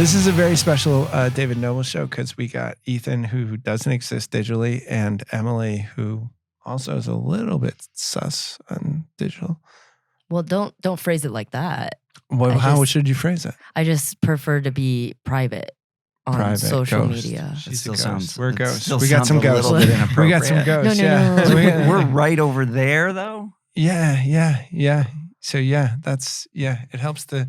This is a very special David Noble show because we got Ethan, who doesn't exist digitally, and Emily, who also is a little bit sus on digital. Well, don't phrase it like that. Well, how should you phrase it? I just prefer to be private on social media. She still sounds. We're ghosts. We got some ghosts. We got some ghosts. No. We're right over there, though. Yeah. So it helps to.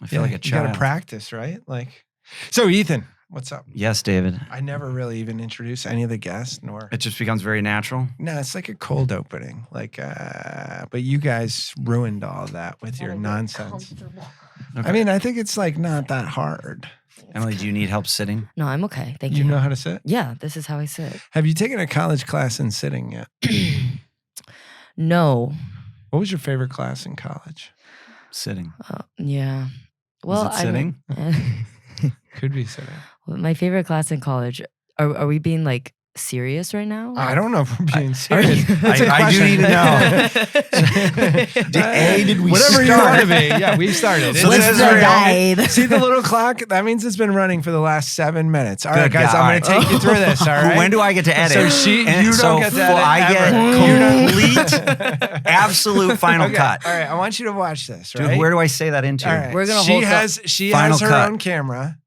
I feel like a child. You gotta practice, right? Like, so Ethan, what's up? Yes, David. I never really even introduce any of the guests, nor It just becomes very natural. no, it's like a cold opening. Like, but you guys ruined all that with your nonsense. Okay. I mean, I think it's like not that hard. Emily, do you need help sitting? No, I'm okay. Thank you. You know how to sit? Yeah, this is how I sit. Have you taken a college class in sitting yet? No. What was your favorite class in college? Sitting. Yeah. Well, Was it sitting? Could be sitting. My favorite class in college. Are we being like serious right now? I don't know if we're being serious. I do need to know. Did we Whatever start? you want to be. Yeah, we started. So this is dive. See the little clock? That means it's been running for the last 7 minutes. All right, Good guys, God. I'm going to take you through this. All right. When do I get to edit? So you don't get to edit. I ever. get complete, absolute final Okay, cut. All right, I want you to watch this. Right? Dude, where do I say that into? All right. We're gonna she hold has Final her cut. own camera.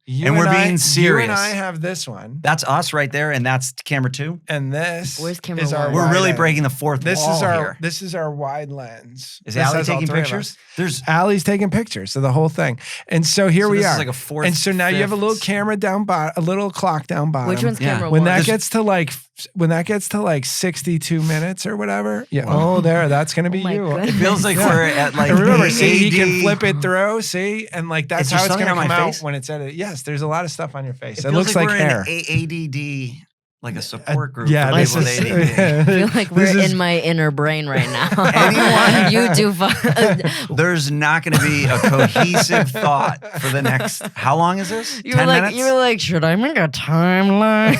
You And we're I- being serious. You and I have this one, That's us right there, and that's camera 2. and this Where's camera is our one? We're wide really lens. breaking the fourth This wall is our here. this is our wide lens. Is This Allie has all taking 3 of us. pictures? There's Allie's taking pictures of the whole thing, and so here so we this are. is like a fourth. And so now you have a little fifth. camera down bottom, a little clock down bottom. Which one's Yeah. camera when one? that gets to like 62 minutes or whatever? Yeah. Oh, there. That's gonna be my you. goodness. It feels like we're at like And remember, see, he can AD. flip it through. See, and like that's Is there how it's something gonna on come my out face? when it's edited. Yes, there's a lot of stuff on your face. It, feels looks like we're hair. in ADD, like a support group. Yeah, for this people is. with ADD. I feel like we're in my inner brain right now. Anyone? You do fun. There's not going to be a cohesive thought for the next. How long is this? You 10 were minutes. like, should I make a timeline?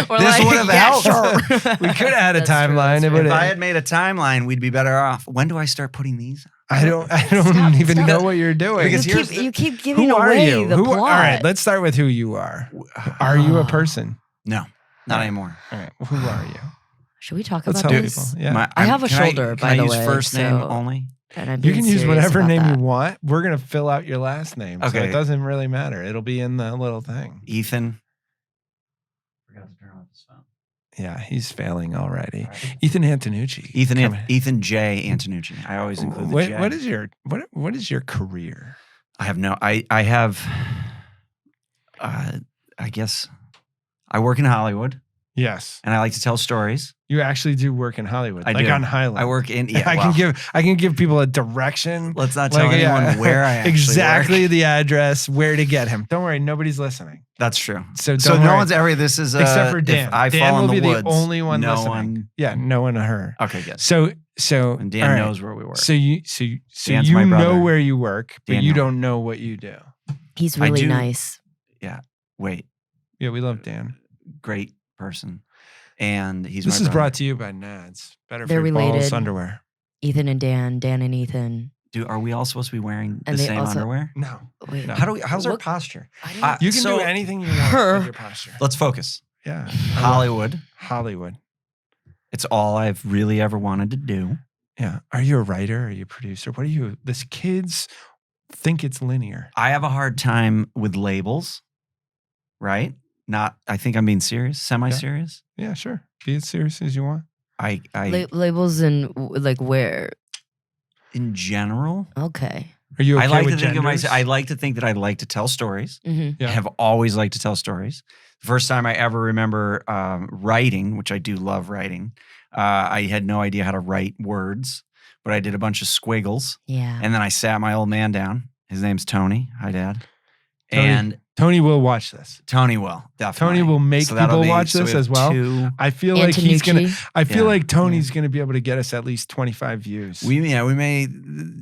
We're This like, would have yeah, helped. sure. We could add a That's true, timeline. that's It true. would. If I had made a timeline, we'd be better off. When do I start putting these? I don't Stop, even stop. know what you're doing. Because You here's keep, you keep giving who are away you? the plot. All right, let's start with who you are. Are you a person? No, not anymore. All right, who are you? Should we talk Let's about help this? people. Yeah. I have a can shoulder, can by I the use way, first name so- only? And I'm You being can use serious whatever about name that. you want. We're gonna fill out your last name, so Okay. it doesn't really matter. It'll be in the little thing. Ethan. Forgot to turn off this phone. Yeah, he's failing already. Ethan Antonucci. Ethan J. Antonucci. I always include the J. What is your career? I have no. I have. I guess I work in Hollywood, Yes, and I like to tell stories. you actually do work in Hollywood. I like do. on Highland. I work in. Yeah, I well, can give people a direction. Let's not tell Like, anyone yeah. where I actually exactly work. the address, where to get him. Don't worry, nobody's listening. That's true. So So don't no worry. one's ever. This is Except for Dan. If I Dan fall will in be the woods, the only one no listening. one. Yeah, no one to her. Okay, good. So And Dan all right. knows where we work. So you Dan's my know brother. where you work, but you Daniel. don't know what you do. He's I really do. nice. Wait, Yeah, we love Dan. great person, and he's. This my is brother. brought to you by Nads. Better They're for balls related. underwear. Ethan and Dan, Dan and Ethan. Are we all supposed to be wearing And the they same also- underwear? No, Wait, No. How's our What- posture? I didn't- you can So- do anything you want Her. with your posture. Let's focus. Yeah, Hollywood. Hollywood. It's all I've really ever wanted to do. Yeah. Are you a writer? Are you a producer? What are you? This kids think it's linear. I have a hard time with labels, right? I think I'm being serious, semi-serious. Yeah, sure. Be as serious as you want. I labels and like where? in general, Okay. Are you? Okay I like with to think of genders? myself. I like to think that I like to tell stories. Mm-hmm. Yeah. I have always liked to tell stories. The first time I ever remember writing, which I do love writing, I had no idea how to write words, but I did a bunch of squiggles, Yeah. and then I sat my old man down. His name's Tony. Hi, Dad. Tony. And Tony will watch this. Tony will definitely. Tony will make that'll people watch so we this have as well. 2. I feel like he's gonna. Antonucci. I feel Yeah. like Tony's gonna be able to get us at least 25 views. We may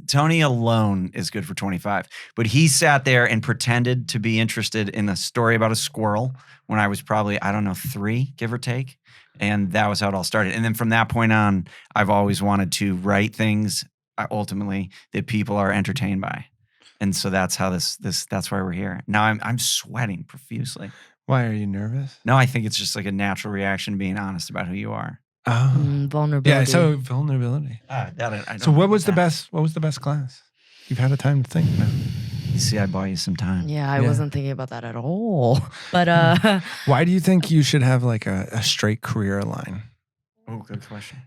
Tony alone is good for 25, but he sat there and pretended to be interested in a story about a squirrel when I was probably, I don't know, 3, give or take. And that was how it all started. And then from that point on, I've always wanted to write things ultimately that people are entertained by. And so that's how that's why we're here. Now I'm sweating profusely. Why are you nervous? No, I think it's just like a natural reaction to being honest about who you are. Oh, vulnerability. yeah. So vulnerability. I don't So what know was the that. best? What was the best class? You've had a time to think now. You see, I bought you some time. Yeah, I Yeah. wasn't thinking about that at all. But Why do you think you should have like a straight career line? Oh, good question.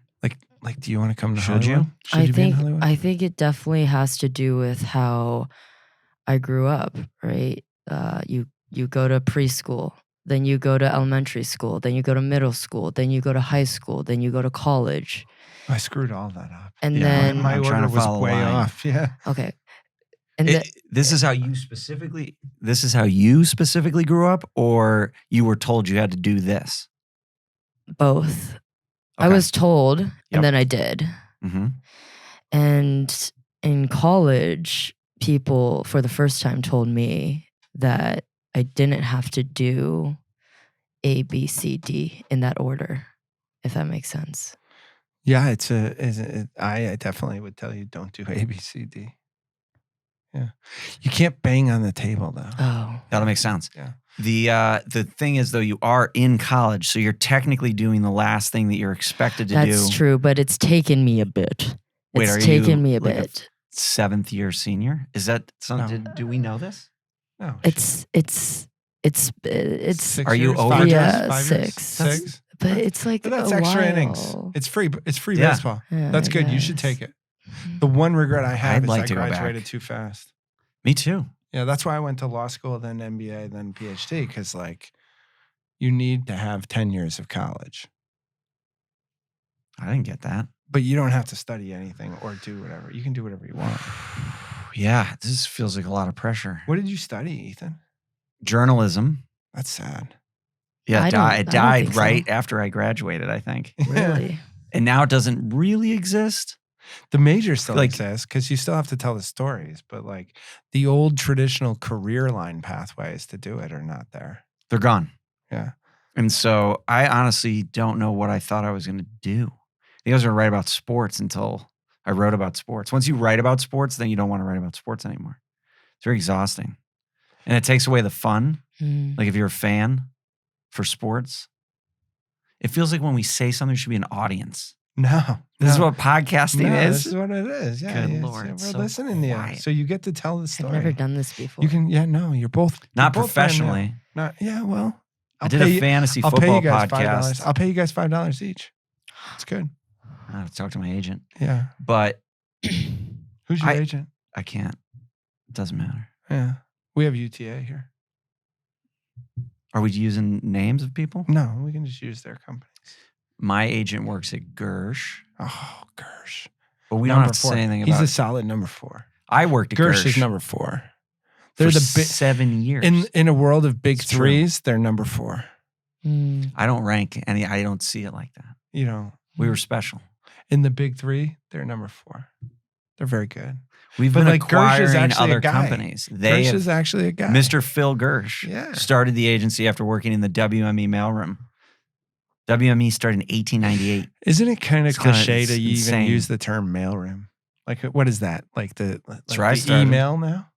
Like, do you want to come to Should you? Hollywood? Should you be in Hollywood? I think it definitely has to do with how I grew up, right? You go to preschool, then you go to elementary school, then you go to middle school, then you go to high school, then you go to college. I screwed all that up. And Yeah, then my I'm trying order to was follow the way line. off. Yeah. okay. And This is how you specifically grew up, or you were told you had to do this? both. I Okay. was told, Yep. and then I did. Mm-hmm. And in college, people for the first time told me that I didn't have to do A, B, C, D in that order, if that makes sense. Yeah, I definitely would tell you don't do A, B, C, D. Yeah. You can't bang on the table though. Oh. That'll make sense. Yeah. The thing is, though, you are in college, so you're technically doing the last thing that you're expected to do. That's true, but it's taken me a bit. Wait, are It's taken you me a like a bit. 7th year senior? Is that something? No. Do we know this? No. It's 6 Are you years, over 5 years, Yeah, 5 years? 6. 6? but it's like But that's a extra while. innings. It's free. It's free Yeah. baseball. Yeah, That's I good. You should guess. take it. The one regret I have I'd is like I to go back. graduated too fast. Me too. Yeah, that's why I went to law school, then MBA, then PhD, because like you need to have 10 years of college. I didn't get that. But you don't have to study anything or do whatever. You can do whatever you want. Yeah, this feels like a lot of pressure. What did you study, Ethan? Journalism. That's sad. Yeah, I don't- it I don't died think so. right after I graduated, I think. Really? And now it doesn't really exist. The major still Like- exists because you still have to tell the stories, but like the old traditional career line pathways to do it are not there. They're gone. Yeah. And so I honestly don't know what I thought I was going to do. I think I was going to write about sports until I wrote about sports. Once you write about sports, then you don't want to write about sports anymore. It's very exhausting. And it takes away the fun. Mm. Like if you're a fan for sports, it feels like when we say something, there should be an audience. No. This is no. what podcasting No, is. This is what it is. Yeah. Good yeah, Lord, We're it's so listening to you. quiet. So you get to tell the story. I've never done this before. You can, you're both. Not you're both brand new. professionally. Not, yeah, well. I did a fantasy I'll pay football you guys podcast. $5. I'll pay you guys $5 each. It's good. I have to talk to my agent. Yeah. But Who's your I- agent? I can't. It doesn't matter. Yeah. We have UTA here. Are we using names of people? No, we can just use their companies. My agent works at Gersh, Oh, Gersh. but we don't Number have to 4. say anything He's about a it. solid number 4. I worked at Gersh Gersh is number 4. for They're the 7 years. in a world of big It's true. threes, they're number 4. Mm. I don't rank any. I don't see it like that. You know, We were special. in the big 3, they're number 4. They're very good. We've But, been like, Gersh is acquiring actually a other guy. companies. They Gersh have, is actually a guy. Mr. Phil Gersh Yeah. started the agency after working in the WME mailroom. WME started in 1898. Isn't it kind of It's kinda- cliche it's to even insane. use the term mailroom? Like, what is that? Like the, like where I the started. email now?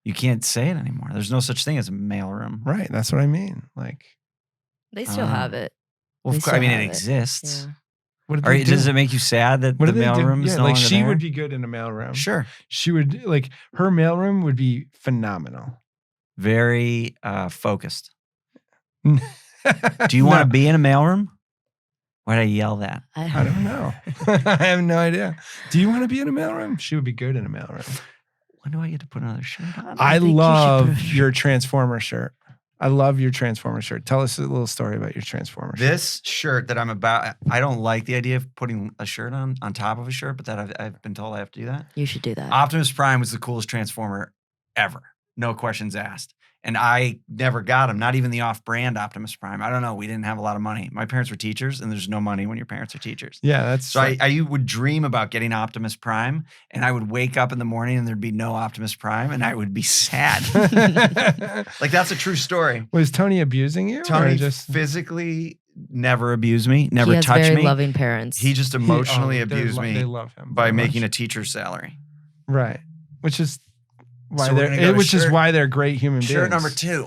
You can't say it anymore. There's no such thing as a mailroom. Right. That's what I mean. Like, They still Uh, have it. Well, They of course, I still mean, it have it. exists. Yeah. what did Or they do? does it make you sad that What the do they do? mailroom is Yeah, no like longer she there? would be good in a mailroom. Sure. She would, like, her mailroom would be phenomenal. Very focused. Do you want to be in a mailroom? Why did I yell that? I don't know. I have no idea. Do you want to be in a mailroom? She would be good in a mailroom. When do I get to put another shirt on? I think you should love put a your Transformer shirt. I love your Transformer shirt. Tell us a little story about your Transformer shirt. This shirt that I'm about, I don't like the idea of putting a shirt on top of a shirt, but that I've been told I have to do that. You should do that. Optimus Prime was the coolest Transformer ever. No questions asked. And I never got him, not even the off-brand Optimus Prime. I don't know. We didn't have a lot of money. My parents were teachers, and there's no money when your parents are teachers. Yeah, that's So I would dream about getting Optimus Prime, and I would wake up in the morning and there'd be no Optimus Prime, and I would be sad. Like, that's a true story. Was Tony abusing you? Tony or just physically never abused me, never he has touched very me. loving parents. He just emotionally they abused They me love him by very making much. a teacher's salary. Right, which is Why So we're gonna go to which is shirt- why they're great human beings. Shirt number 2.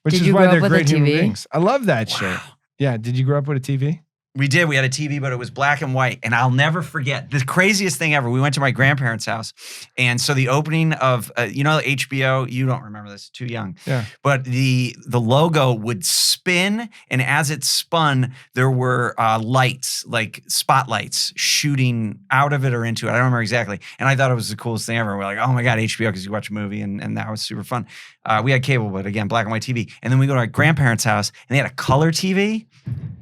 Which Did is you why grow they're up with a great human TV? beings. I love that shirt. Yeah. Did you grow up with a TV? We did. We had a TV, but it was black and white. And I'll never forget the craziest thing ever. We went to my grandparents' house. And so the opening of, HBO, you don't remember this, too young. Yeah. But the logo would spin. And as it spun, there were lights, like spotlights shooting out of it or into it. I don't remember exactly. And I thought it was the coolest thing ever. We're like, oh my God, HBO, because you watch a movie. And that was super fun. We had cable, but again, black and white TV. And then we go to my grandparents' house and they had a color TV.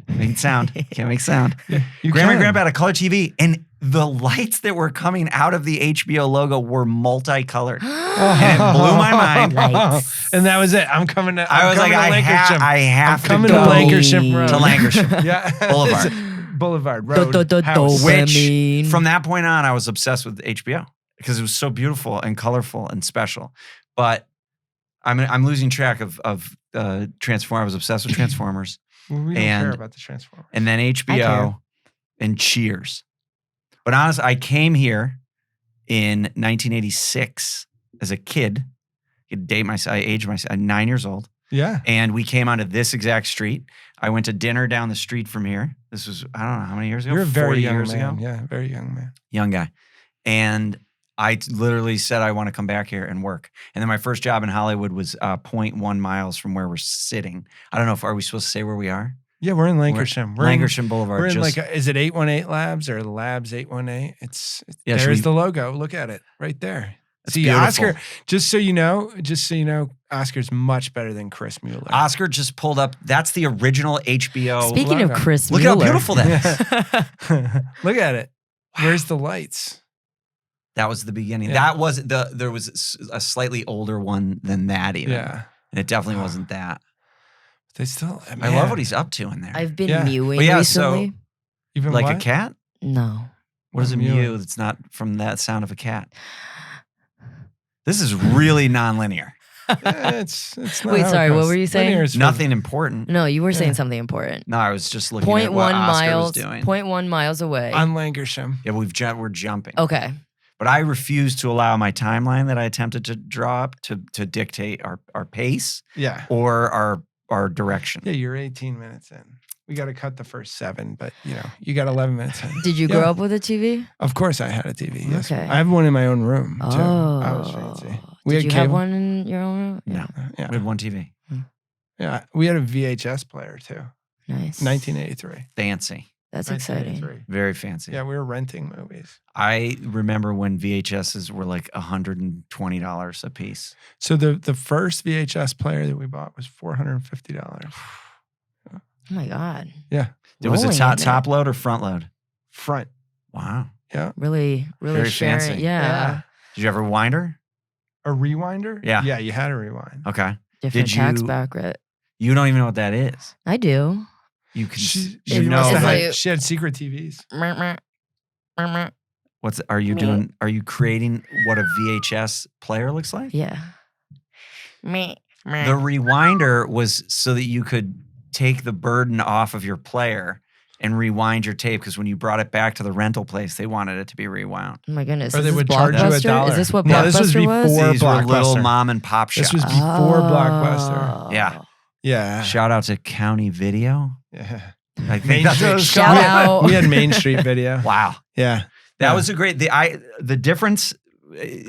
Make sound. Can't make sound. Grandma and Grandpa had a color TV, and the lights that were coming out of the HBO logo were multicolored. And it blew my mind. Lights. And that was it. I'm coming to. I was like, I have to coming go to Lancashire Road. to Lancashire Yeah. Boulevard. Boulevard Road. House. Which, from that point on, I was obsessed with HBO because it was so beautiful and colorful and special. But I'm losing track of Transformers. I was obsessed with Transformers. We don't care about the Transformers. And then HBO and Cheers. But honestly, I came here in 1986 as a kid. I aged myself. I'm 9 years old. Yeah. And we came onto this exact street. I went to dinner down the street from here. This was, I don't know how many years ago. You're a very 40 young years man. ago. Yeah, very young man. Young guy. And I literally said, I want to come back here and work. And then my first job in Hollywood was 0.1 miles from where we're sitting. I don't know are we supposed to say where we are? Yeah, we're in Lancashire. Lancashire Boulevard. We're in is it 818 Labs or Labs 818? Yeah, there's the logo. Look at it right there. See, beautiful. Oscar, just so you know, Oscar's much better than Chris Mueller. Oscar just pulled up. That's the original HBO. Speaking of Chris Look Mueller. how beautiful that is. Look at it. Where's the lights? That was the beginning. Yeah. That was there was a slightly older one than that even. Yeah. And it definitely wasn't that. They still. I love what he's up to in there. I've been Yeah. mewing But yeah, recently. Even like what? a cat? No. What is a Mewing. mew that's not from that sound of a cat? This is really nonlinear. It's not Wait, how it sorry, what goes. were you saying? Linear is for- Nothing important. No, you were saying Yeah. something important. No, I was just looking at 0.1 what Oscar miles. was doing. 0.1 miles away. on Lancashire. Yeah, we're jumping. Okay. But I refuse to allow my timeline that I attempted to draw up to dictate our pace Yeah. or our direction. Yeah, you're 18 minutes in. We got to cut the first 7, but you got 11 minutes in. Did you Yeah. grow up with a TV? Of course, I had a TV. Yes, Okay. I have one in my own room too. Oh. I was fancy. We Did had you have cable. one in your own room? No, Yeah, we had one TV. yeah. We had a VHS player too. Nice. 1983. Fancy, That's exciting. 1983. very fancy. Yeah, we were renting movies. I remember when VHSs were like $120 a piece. So the first VHS player that we bought was $450. Oh my God. Yeah, It was a Rolling top in it. top load or front load? front. Wow. Yeah, Really Very sharing. fancy. Yeah. Did you ever winder? a rewinder. Yeah. yeah, you had a rewind. Okay. Different Did tax you- bracket. You don't even know what that is. I do. You can. She It's know. must have like- had, she had secret TVs. What's are you doing? Are you creating what a VHS player looks like? Yeah. The rewinder was so that you could take the burden off of your player and rewind your tape because when you brought it back to the rental place, they wanted it to be rewound. Oh my goodness. Or Is they this would charge you Blockbuster? $1. Is this what No, this was Blockbuster was? before These were little Blockbuster. mom and pop shops. This was before Blockbuster. Yeah. Yeah, Shout out to County Video. yeah. I think Main that's what Street. it's Shout called. out. We had Main Street Video. Wow. Yeah, That Yeah. was a great. The difference.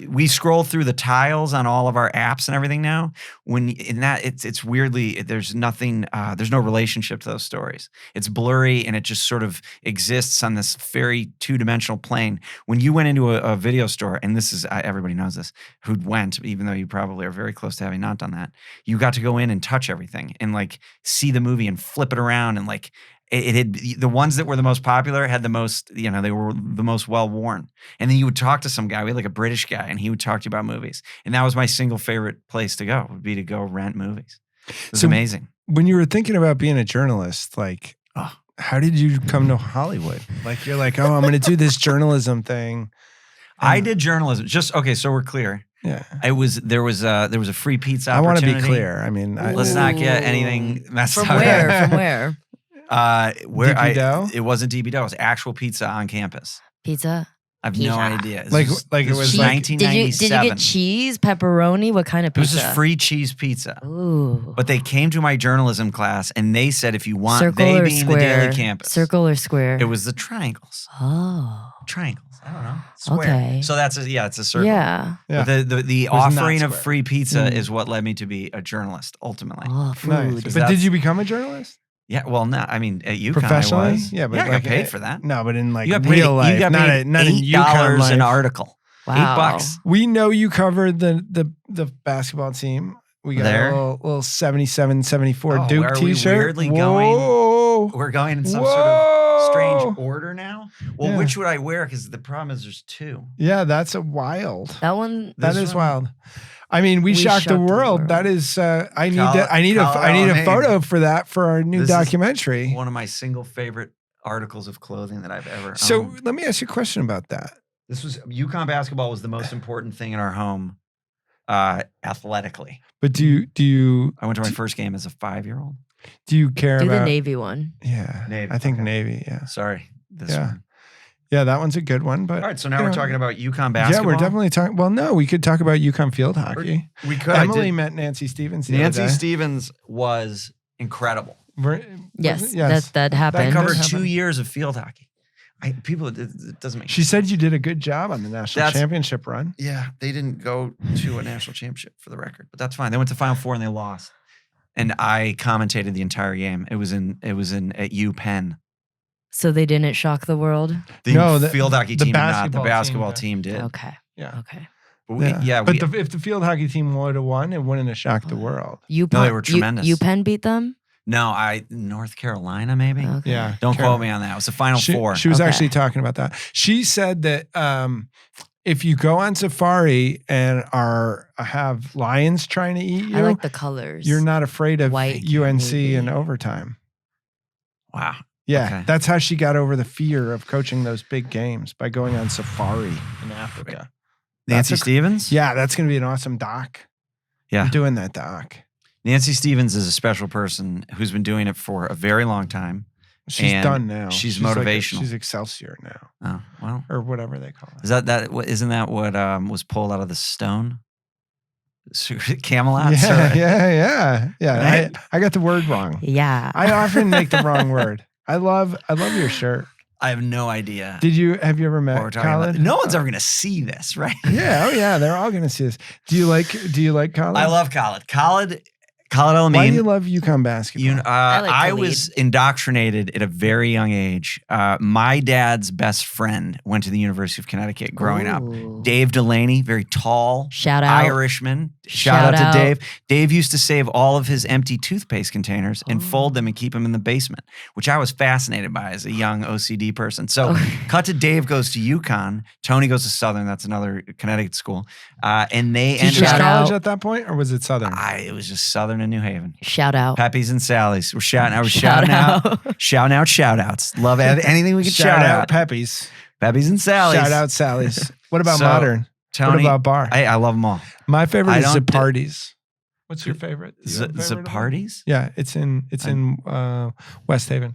We scroll through the tiles on all of our apps and everything now. When in that, it's weirdly there's nothing. There's no relationship to those stories. It's blurry and it just sort of exists on this very 2-dimensional plane. When you went into a video store, and this is everybody knows this who went, even though you probably are very close to having not done that. You got to go in and touch everything and like see the movie and flip it around and like. It had the ones that were the most popular had the most, they were the most well worn. And then you would talk to some guy, we had like a British guy, and he would talk to you about movies. And that was my single favorite place to go, would be to go rent movies. It was So- amazing. when you were thinking about being a journalist, like, Oh. how did you come to Hollywood? Like, you're like, oh, I'm going to do this journalism thing. I did journalism. Okay, so we're clear. Yeah, There was a free pizza I want to opportunity. be clear. I mean, Let's not get anything messed From up. where? From where? Where DP Dough? it wasn't DB Dough. It was actual pizza on campus. Pizza? I have no idea. Like it was like 1997. Did you get cheese, pepperoni? What kind of It was pizza? just free cheese pizza. Ooh. But they came to my journalism class and they said, if you want, Circle they or being square? the daily campus. Circle or square? It was the triangles. Oh. Triangles. I don't know. Square. Okay. So it's a circle. Yeah. Yeah. But the was not offering of square. free pizza is what led me to be a journalist ultimately. Oh, food. nice. But that's- did you become a journalist? Yeah, well, no, I mean, at UConn Professionally? I was. Yeah, but I like, got paid for that. No, but in like You got paid, real life, you got not, paid not in UConn $8 life. an article. Wow. $8. We know you covered the basketball team. We got There? a little 77-74 Duke are we t-shirt. weirdly Whoa. going? We're going in some sort of strange order now. Well, Yeah. which would I wear? Because the problem is there's two. Yeah, that's a wild. That one. That This is one? wild. I mean, we shocked the world. That is, I need a photo for that for our new This is documentary. One of my single favorite articles of clothing that I've ever So owned. let me ask you a question about that. This was UConn basketball was the most important thing in our home, athletically. But do you I went to my first game as a 5-year-old. do you care Do about the Navy one. Yeah, Navy, I think okay. Navy. Yeah, Sorry, this Yeah. one. yeah, that one's a good one. But All right, so now you we're know, talking about UConn basketball. Yeah, we're definitely talking. Well, no, we could talk about UConn field hockey. We could. Emily met Nancy Stevens. The Nancy other day. Stevens was incredible. Yes, yes. that happened. I covered happened. 2 years of field hockey. It doesn't make She said you did a good job on the national That's- championship run. Yeah, they didn't go to a national championship for the record, but that's fine. They went to Final Four and they lost. And I commentated the entire game. It was in at UPenn. So they didn't shock the world. The field hockey the team did not. The basketball basketball team team did. Okay. Yeah. Okay. But if the field hockey team would have won, it wouldn't have shocked the world. UPenn, No, they were tremendous. UPenn beat them. North Carolina maybe. Okay. Yeah. Don't Carol. quote me on that. It was the Final Four. She was Okay. actually talking about that. She said that if you go on safari and have lions trying to eat you, I like the colors. you're not afraid of White, UNC navy. in overtime. Wow. Yeah, Okay. that's how she got over the fear of coaching those big games, by going on safari in Africa. Nancy Stevens? Yeah, that's going to be an awesome doc. Yeah. I'm doing that doc. Nancy Stevens is a special person who's been doing it for a very long time. She's And done now. she's like motivational. she's Excelsior now, Oh, well. or whatever they call it. Isn't that what was pulled out of the stone? Camelot? Yeah. Right? I got the word wrong. Yeah. I often make the wrong word. I love your shirt. I have no idea Have you ever what met we're talking about. Colin? No one's ever going to see this, right? Yeah, oh yeah, they're all gonna see this. Do you like Colin? I love Khaled. Khaled Why do you Elamine. love UConn basketball? I Khalid. was indoctrinated at a very young age. My dad's best friend went to the University of Connecticut growing up. Ooh. Dave Delaney, very tall, Shout out. Irishman. Shout out to Dave. Dave used to save all of his empty toothpaste containers and fold them and keep them in the basement, which I was fascinated by as a young OCD person. So cut to Dave goes to UConn. Tony goes to Southern. That's another Connecticut school. And they ended Teachers Shout up. college out. at that point, or was it Southern? It was just Southern and New Haven. Shout out. Pepe's and Sally's. We're shouting. I was Shout shouting out. out. Shouting out shout outs. Love anything we can shout out. Pepe's. Pepe's and Sally's. Shout out Sally's. What about So, modern? Tony. What about bar? I love them all. My favorite I is don't Zapardi's. What's your favorite? Do you have a favorite of them? Zapardi's? Yeah, it's in West Haven.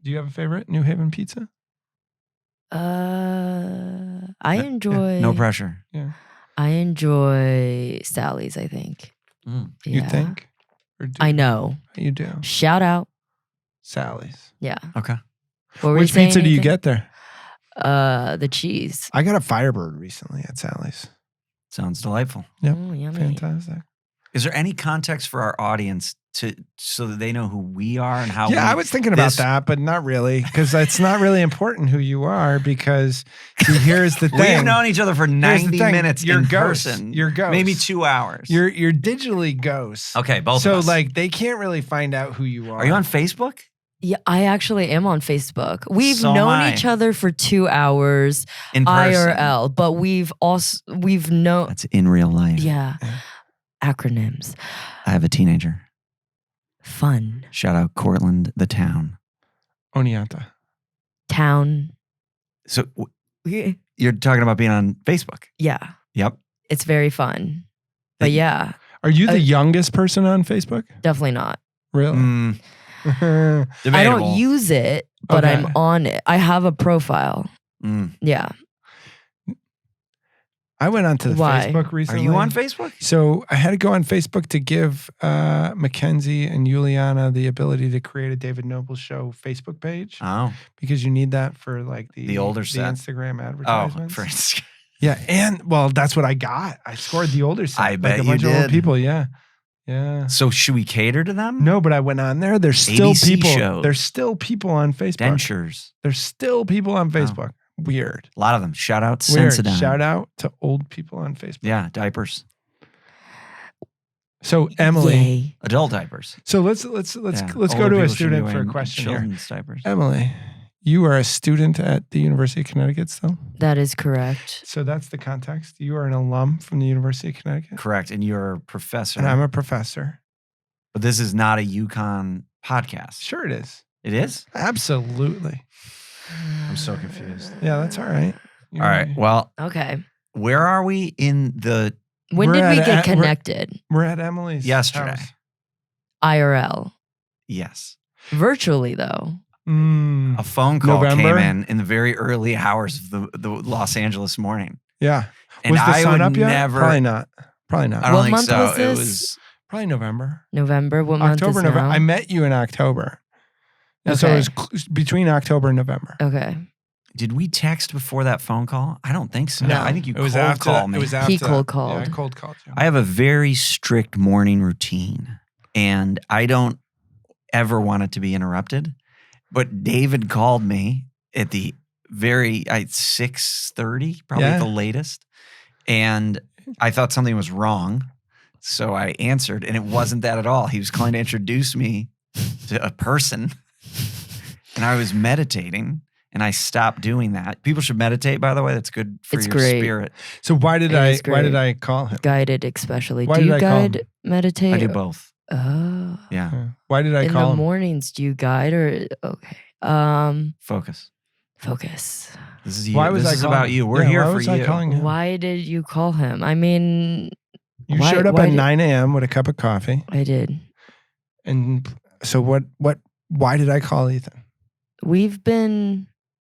Do you have a favorite? New Haven pizza? I enjoy. No pressure. I enjoy Sally's. I think. Mm. You Yeah. think? Or do I know. you do? Shout out. Sally's. Yeah. Okay. What were you Which saying, pizza do you Nathan? get there? The cheese. I got a Firebird recently at Sally's. Sounds delightful. Yep. Oh, yummy. Fantastic. Is there any context for our audience so that they know who we are and how? Yeah, I was thinking about this- that, but not really, because it's not really important who you are. Because see, here's the thing: We've known each other for Here's the 90 thing. minutes You're in ghosts. person. You're ghosts. Maybe 2 hours. You're digitally ghosts. okay. Both So of us. like they can't really find out who you are. Are you on Facebook? Yeah, I actually am on Facebook. We've So am known I. each other for 2 hours In person. IRL, but we've known. That's in real life. Yeah. Acronyms. I have a teenager. Fun. Shout out Cortland, the town. Oneonta? Town. So you're talking about being on Facebook. Yeah. Yep. It's very fun. But yeah, Are you the youngest person on Facebook? definitely not. Really? Mm, I debatable. don't use it, but Okay. I'm on it. I have a profile. Mm. Yeah. I went onto the Why? Facebook Are recently. you on Facebook? So I had to go on Facebook to give Mackenzie and Juliana the ability to create a David Noble Show Facebook page Oh, because you need that for like The older the set. Instagram oh, advertisements. for Instagram. Yeah, and well, that's what I got. I scored the older set. I bet like a you bunch of old did. people. Yeah, yeah. So should we cater to them? No, but I went on there. There's still ABC people. shows. There's still people on Facebook. Dentures. There's still people on Facebook. Weird. A lot of them. Shout out Weird. Sensodyne. Shout out to old people on Facebook. Yeah, diapers. So Emily. Yay. Adult diapers. So let's Yeah. go Older to a people should be student for a wearing question here. children's diapers. Emily, you are a student at the University of Connecticut still? That is correct. So that's the context. You are an alum from the University of Connecticut. Correct. And you're a professor. And I'm a professor. But this is not a UConn podcast. Sure it is. It is? Absolutely. I'm so confused. Yeah, that's all right. All right. Well, Okay. where are we in the When We're did we at- get we're- connected? We're at Emily's yesterday? house. IRL. Yes. Virtually, though. Mm, A phone call November? came in the very early hours of the Los Angeles morning. yeah. And Was the I sun would up yet? never. Probably not. Probably not. I don't What think month so. was It this? was Probably November. November. What month October, is November. now? I met you in October. And so it was between October and November. Okay. Did we text before that phone call? I don't think so. No. I think you It was cold after called me. It was after He that. cold called. Yeah, I cold called you. I have a very strict morning routine, and I don't ever want it to be interrupted. But David called me at the very 6:30, probably Yeah. at the latest, and I thought something was wrong, so I answered, and it wasn't that at all. He was calling to introduce me to a person, and I was meditating. And I stopped doing that. People should meditate, by the way. That's good for It's your great. spirit. So why did It is why did great. I call him? Guided, especially. Why do did you I call guide, meditate? I do both. Oh. Yeah. Yeah. Why did I In call the him? mornings, do you guide or okay? Focus. Focus. This is you. Why was this I is calling about him? you. We're Yeah, here why for was you. I calling him? Why did you call him? I mean, You why- showed up why at did- 9 a.m. with a cup of coffee. I did. And so why did I call Ethan?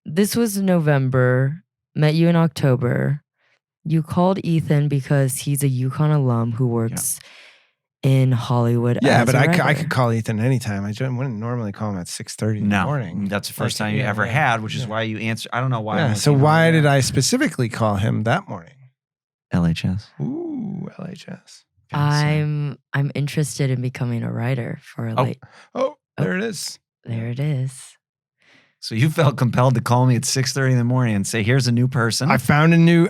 This was November, met you in October. You called Ethan because he's a UConn alum who works in Hollywood. Yeah, as but a I writer. could call Ethan anytime. I wouldn't normally call him at 6:30 in the No, morning. that's the first Like, time you yeah, ever yeah, had, which is yeah. why you answer. I don't know why. Yeah, so why did I specifically call him that morning? LHS? Ooh, LHS. I'm interested in becoming a writer for Oh. like Oh, there it is. there it is. So you felt compelled to call me at 6:30 in the morning and say, "Here's a new person." I found a new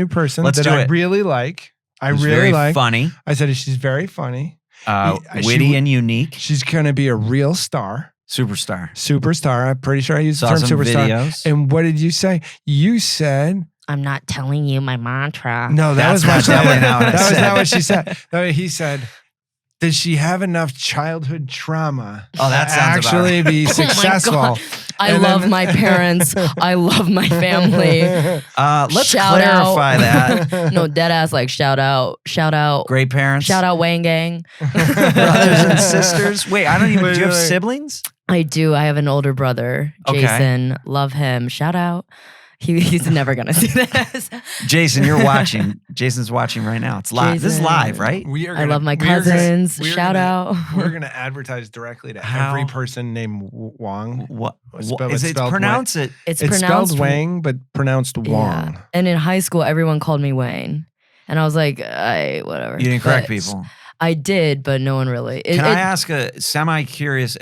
person Let's that do I it. really like. I Who's really very like. funny, I said she's very funny. She witty, w- and unique. She's gonna be a real star, Superstar. superstar. I'm pretty sure I used Saw the term some superstar. videos. And what did you say? You said I'm not telling you my mantra. no. That That's was not definitely not what I That was said. not what she said. No, he said, "Does she have enough childhood trauma Oh, that to sounds about actually be Oh my successful?" God. I And love then- my parents. I love my family. Let's Shout out. clarify that. No, dead ass like shout out, Great parents. shout out Wang Gang. brothers and sisters. Wait, I don't even. Do you have Wait. siblings? I do. I have an older brother, Okay. Jason. Love him. Shout out. He's never gonna see this. Jason, you're watching. Jason's watching right now. It's live. This is Jason. live, right? We are I love my we are gonna- cousins. we are Shout gonna- out. We're gonna advertise directly to How? every person named Wang. What? Spell- Is it's it spelled pronounce it? It's It's pronounced spelled Wang, but pronounced Wong. Yeah. And in high school, everyone called me Wayne, and I was like, whatever. You didn't correct But people. I did, but no one really. Can I ask a semi-curious?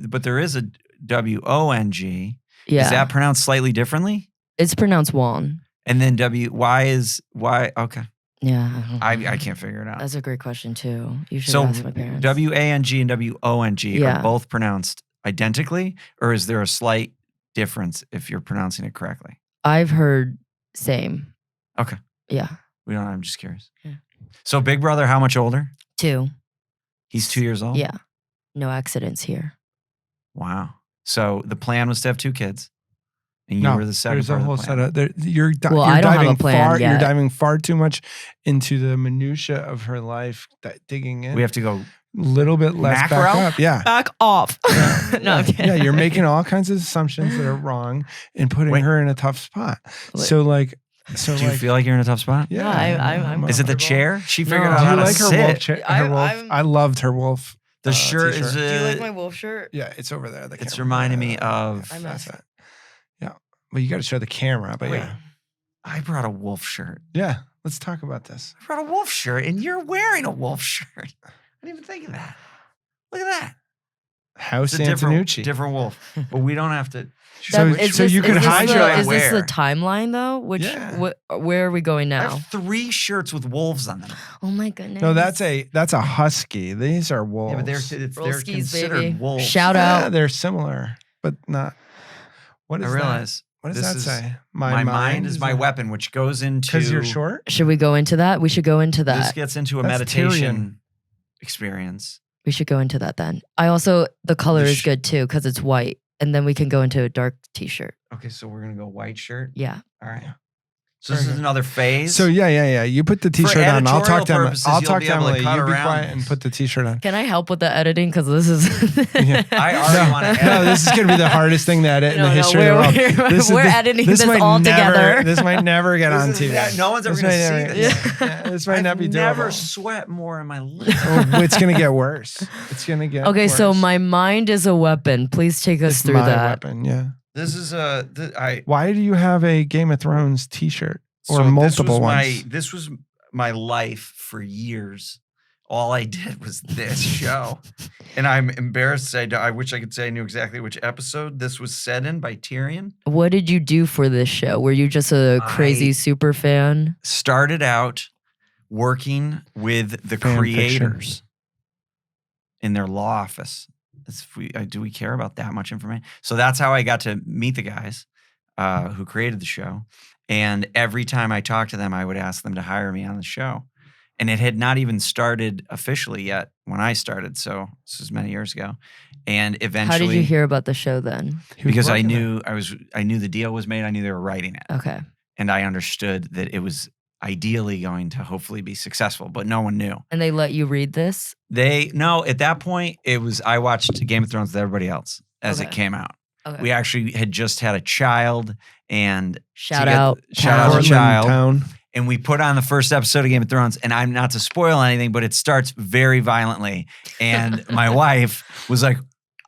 But there is a WONG. Yeah, Is that pronounced slightly differently? it's pronounced Juan. And then why? Okay, Yeah, I can't figure it out. That's a great question too. You should So ask my parents. WANG and WONG Yeah. are both pronounced identically, or is there a slight difference if you're pronouncing it correctly? I've heard same. Okay. Yeah, We don't. I'm just curious. Yeah. So Big Brother, how much older? 2. He's 2 years old. Yeah, no accidents here. Wow. So the plan was to have 2 kids, and you No, were the second. there's a part of the whole plan. set of there. You're Well, you're I don't have a diving plan far. You're yet. diving far too much into the minutia of her life. Digging in. We have to go. a little bit less Macro? back up. Yeah. Back off. No, I'm kidding. Yeah, you're making all kinds of assumptions that are wrong and putting Wait. her in a tough spot. Wait. So like So Do you feel like you're in a tough spot? Yeah. No, I'm Is it the comfortable. chair? She No. figured out Do how you to like her sit. wolf? Her wolf? I loved her wolf. The shirt t-shirt. is. Do you like my wolf shirt? Yeah, it's over there. The It's camera. reminding me of. I That's messed. it. Yeah. Well, you got to show the camera, but Wait. yeah. I brought a wolf shirt. Yeah. Let's talk about this. I brought a wolf shirt, and you're wearing a wolf shirt. I didn't even think of that. Look at that. House It's a different, Antonucci. different wolf, but we don't have to. So you could hide your Is this the wear. timeline though? Which Yeah. where are we going I now? have 3 shirts with wolves on them. Oh my goodness. No, that's a husky. These are wolves. Yeah, but they're Rollskis, considered baby. wolves. Shout Yeah, out. they're similar, but not. What I is realize. that? What does this that is- say? My mind is my weapon, which goes into. Because you're short. Should we go into that? We should go into This that. gets into a That's meditation Tyrion. experience. We should go into that then. I also the color The is good too because it's white, and then we can go into a dark t-shirt. Okay, so we're gonna go white shirt. Yeah. All right. Yeah. So this is another phase. So yeah. You put the t-shirt on. I'll talk to editorial Emily. purposes, I'll you'll talk be to able to Emily. cut You be around quiet and this. put the t-shirt on. Can I help with the editing? Because this is. I already want to edit. No, this is gonna be the hardest thing to edit in the history of the world. We're editing this all might together. This might never get on TV. No one's ever This going to might see never- this. Yeah, this might not be I've doable. never sweat more in my life. Oh, it's gonna get worse. It's gonna get Okay, worse. so my mind is a weapon. Please take us It's through my that. weapon. Yeah. This is Why do you have a Game of Thrones t-shirt or so multiple ones? This was my life for years. All I did was this show. And I'm embarrassed to say, I wish I could say I knew exactly which episode this was set in by Tyrion. What did you do for this show? Were you just a crazy super fan? Started out working with the Fan creators fiction. in their law office. Do we care about that much information? So that's how I got to meet the guys who created the show. And every time I talked to them, I would ask them to hire me on the show. And it had not even started officially yet when I started. So this was many years ago. And eventually, How did you hear about the show then? He was because I working knew I knew the deal was made. I knew they were writing it. Okay. And I understood that it was ideally going to hopefully be successful, but no one knew. And they let you read this? No, at that point, I watched Game of Thrones with everybody else as it Okay. came out. Okay. We actually had just had a child, and Shout out shout out to Town. Portland child. Town. And we put on the first episode of Game of Thrones, and I'm not to spoil anything, but it starts very violently. And my wife was like,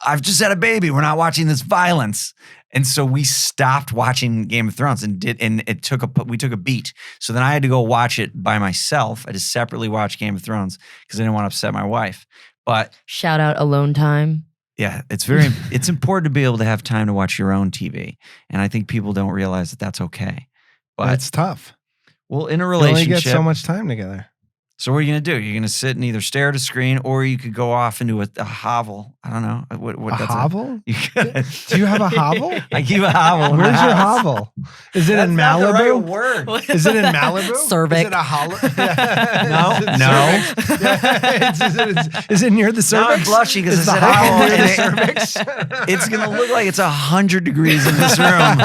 I've just had a baby. We're not watching this violence. And so we stopped watching Game of Thrones we took a beat. So then I had to go watch it by myself. I just separately watched Game of Thrones because I didn't want to upset my wife. But Shout out alone time. yeah, it's important to be able to have time to watch your own TV. And I think people don't realize that that's okay. But It's tough. well, in a You only relationship, get so much time together. so what are you going to do? You're going to sit and either stare at a screen, or you could go off into a hovel. I don't know. What A that's hovel? You could. Do you have a hovel? I keep a hovel. in my Where's your house. hovel? Is it That's in not the right Malibu? word. Is it in Malibu? Cervix. Is it a hollow? No. Is it near the Now I'm cervix? blushing because Is I the said hovel hovel, near and the cervix? it's going to look like it's 100 degrees in this room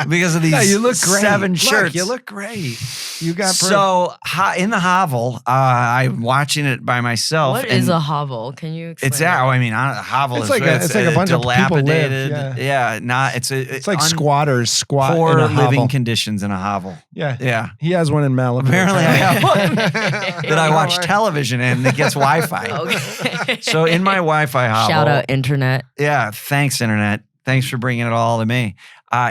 because of these Yeah, you look great. 7 Look, shirts. you look great. You got So in the hovel, I'm watching it by myself. What is a hovel? Can you explain? It's that? I mean, a hovel It's is like a bunch of people live, dilapidated. yeah. It's like squatters squat poor in a living hovel. conditions in a hovel. Yeah. Yeah. He has one in Malibu. Apparently, I have one that I watch television in that gets Wi-Fi. Okay. So in my Wi-Fi hovel, Shout out internet. yeah, thanks internet. Thanks for bringing it all to me.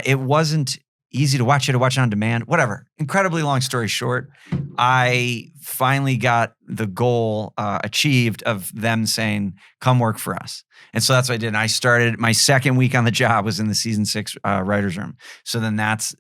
It wasn't easy to watch. You had to watch it on demand. Whatever. Incredibly long story short, I finally got the goal achieved of them saying, "Come work for us." And so that's what I did. And I started my second week on the job was in the season 6 writers' room. So then that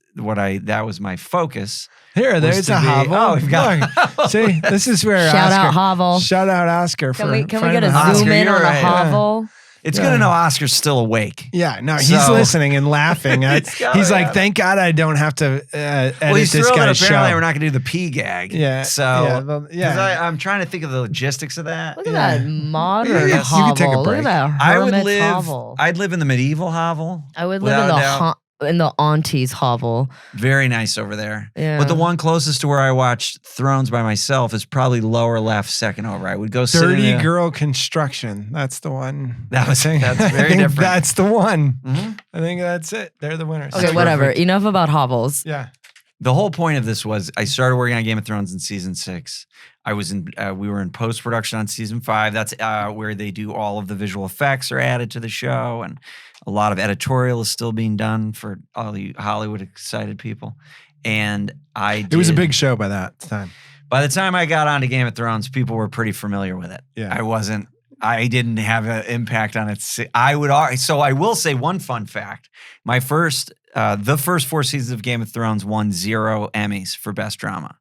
was my focus. Here, there's to a be- hovel. Oh, we've got- Look, see, this is where Shout Oscar, out hovel. Shout out Oscar for Can we get finding a the hovel. zoom Oscar, in you're on the right. hovel? It's Yeah. good to know Oscar's still awake. Yeah, no, he's So- listening and laughing. It's gotta He's like, happen. thank God I don't have to edit Well, he's this thrilled that guy's apparently show. we're not going to do the P gag. Yeah, So, yeah, well, yeah. because I'm trying to think of the logistics of that. Look at Yeah. that modern You could hovel. take a Look break. at that I would hermit hovel. I'd live in the medieval hovel. I would live in without a doubt. in the auntie's hovel. Very nice over there. Yeah. But the one closest to where I watched Thrones by myself is probably lower left, second over. I would go sit in Dirty a- Girl Construction. That's the one. That's very I think different. That's the one. Mhm. I think that's it. They're the winners. Okay, whatever. Enough about hovels. Yeah. The whole point of this was I started working on Game of Thrones in season 6. We were in post-production on season 5. That's where they do all of the visual effects are added to the show, and a lot of editorial is still being done for all you Hollywood excited people. And it was a big show by that time. By the time I got onto Game of Thrones, people were pretty familiar with it. Yeah. I didn't have an impact on it. So I will say one fun fact. The first 4 seasons of Game of Thrones won 0 Emmys for Best Drama.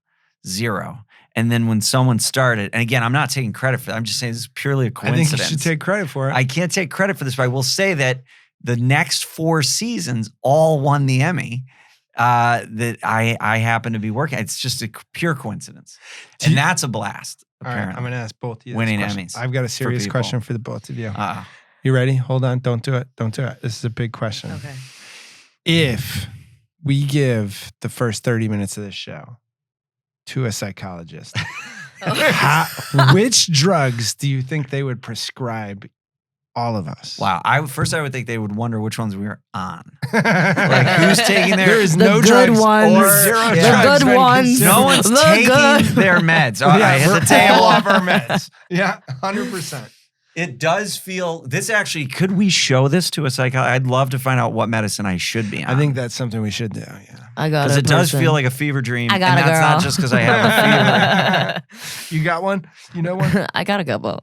0. And then when someone started, and again, I'm not taking credit for that. I'm just saying this is purely a coincidence. I think you should take credit for it. I can't take credit for this, but I will say that the next 4 seasons all won the Emmy that I happen to be working. It's just a pure coincidence. And that's a blast. All right, I'm going to ask both of you winning this Emmys. I've got a serious question for the both of you. Uh-oh. You ready? Hold on. Don't do it. Don't do it. This is a big question. Okay. If we give the first 30 minutes of this show to a psychologist, which drugs do you think they would prescribe all of us? Wow. I would think they would wonder which ones we were on. Like who's taking there is the no good drugs ones, or 0 the drugs. good ones. No one's The taking good. their meds. All Yeah, right, hit we're the table. all off our meds. Yeah, 100%. It does feel, this actually, could we show this to a psychologist? I'd love to find out what medicine I should be on. I think that's something we should do, yeah. I got it. Because it does feel like a fever dream. I got and a that's girl. not just because I have a fever. You got one? You know one? I got a couple. All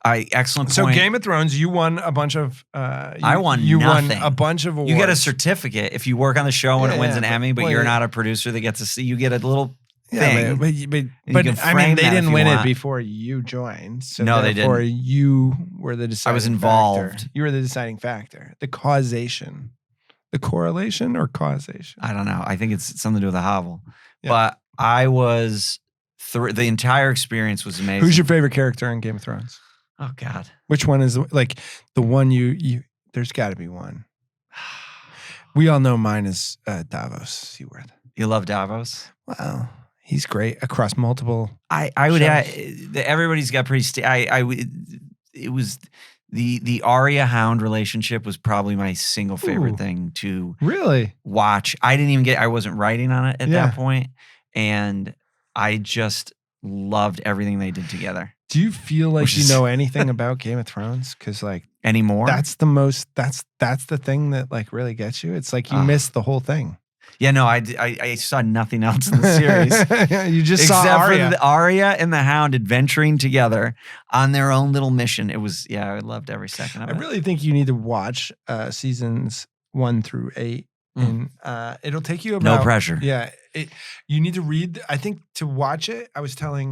right, excellent So point. Game of Thrones, you won a bunch of... I won You nothing. won a bunch of awards. You get a certificate if you work on the show and Yeah, it wins yeah, an but- Emmy, but well, you're yeah. not a producer that gets to see. You get a little Yeah, thing. but You can I mean, frame they that if didn't you win it want. before you joined. So No, they therefore didn't. You were the deciding I was factor. involved. You were the deciding factor. The causation. The correlation or causation? I don't know. I think it's something to do with the Havel. Yeah. But I was, the entire experience was amazing. Who's your favorite character in Game of Thrones? Oh, God. Which one is like the one you there's got to be one. We all know mine is Davos Seaworth. You love Davos? Wow. He's great across multiple. I would shows. everybody's got pretty it was the Arya Hound relationship was probably my single favorite Ooh. thing to Really? watch. I wasn't writing on it at Yeah. that point, and I just loved everything they did together. Do you feel like Which you is- know anything about Game of Thrones? Because like Anymore? that's the most. That's the thing that like really gets you. It's like you Ah. missed the whole thing. Yeah, no, I saw nothing else in the series. You just Except saw Arya. for the Arya and the Hound adventuring together on their own little mission. It was, I loved every second of I it. really think you need to watch seasons 1 through 8, and it'll take you about No pressure. Yeah, you need to read. I think to watch it, I was telling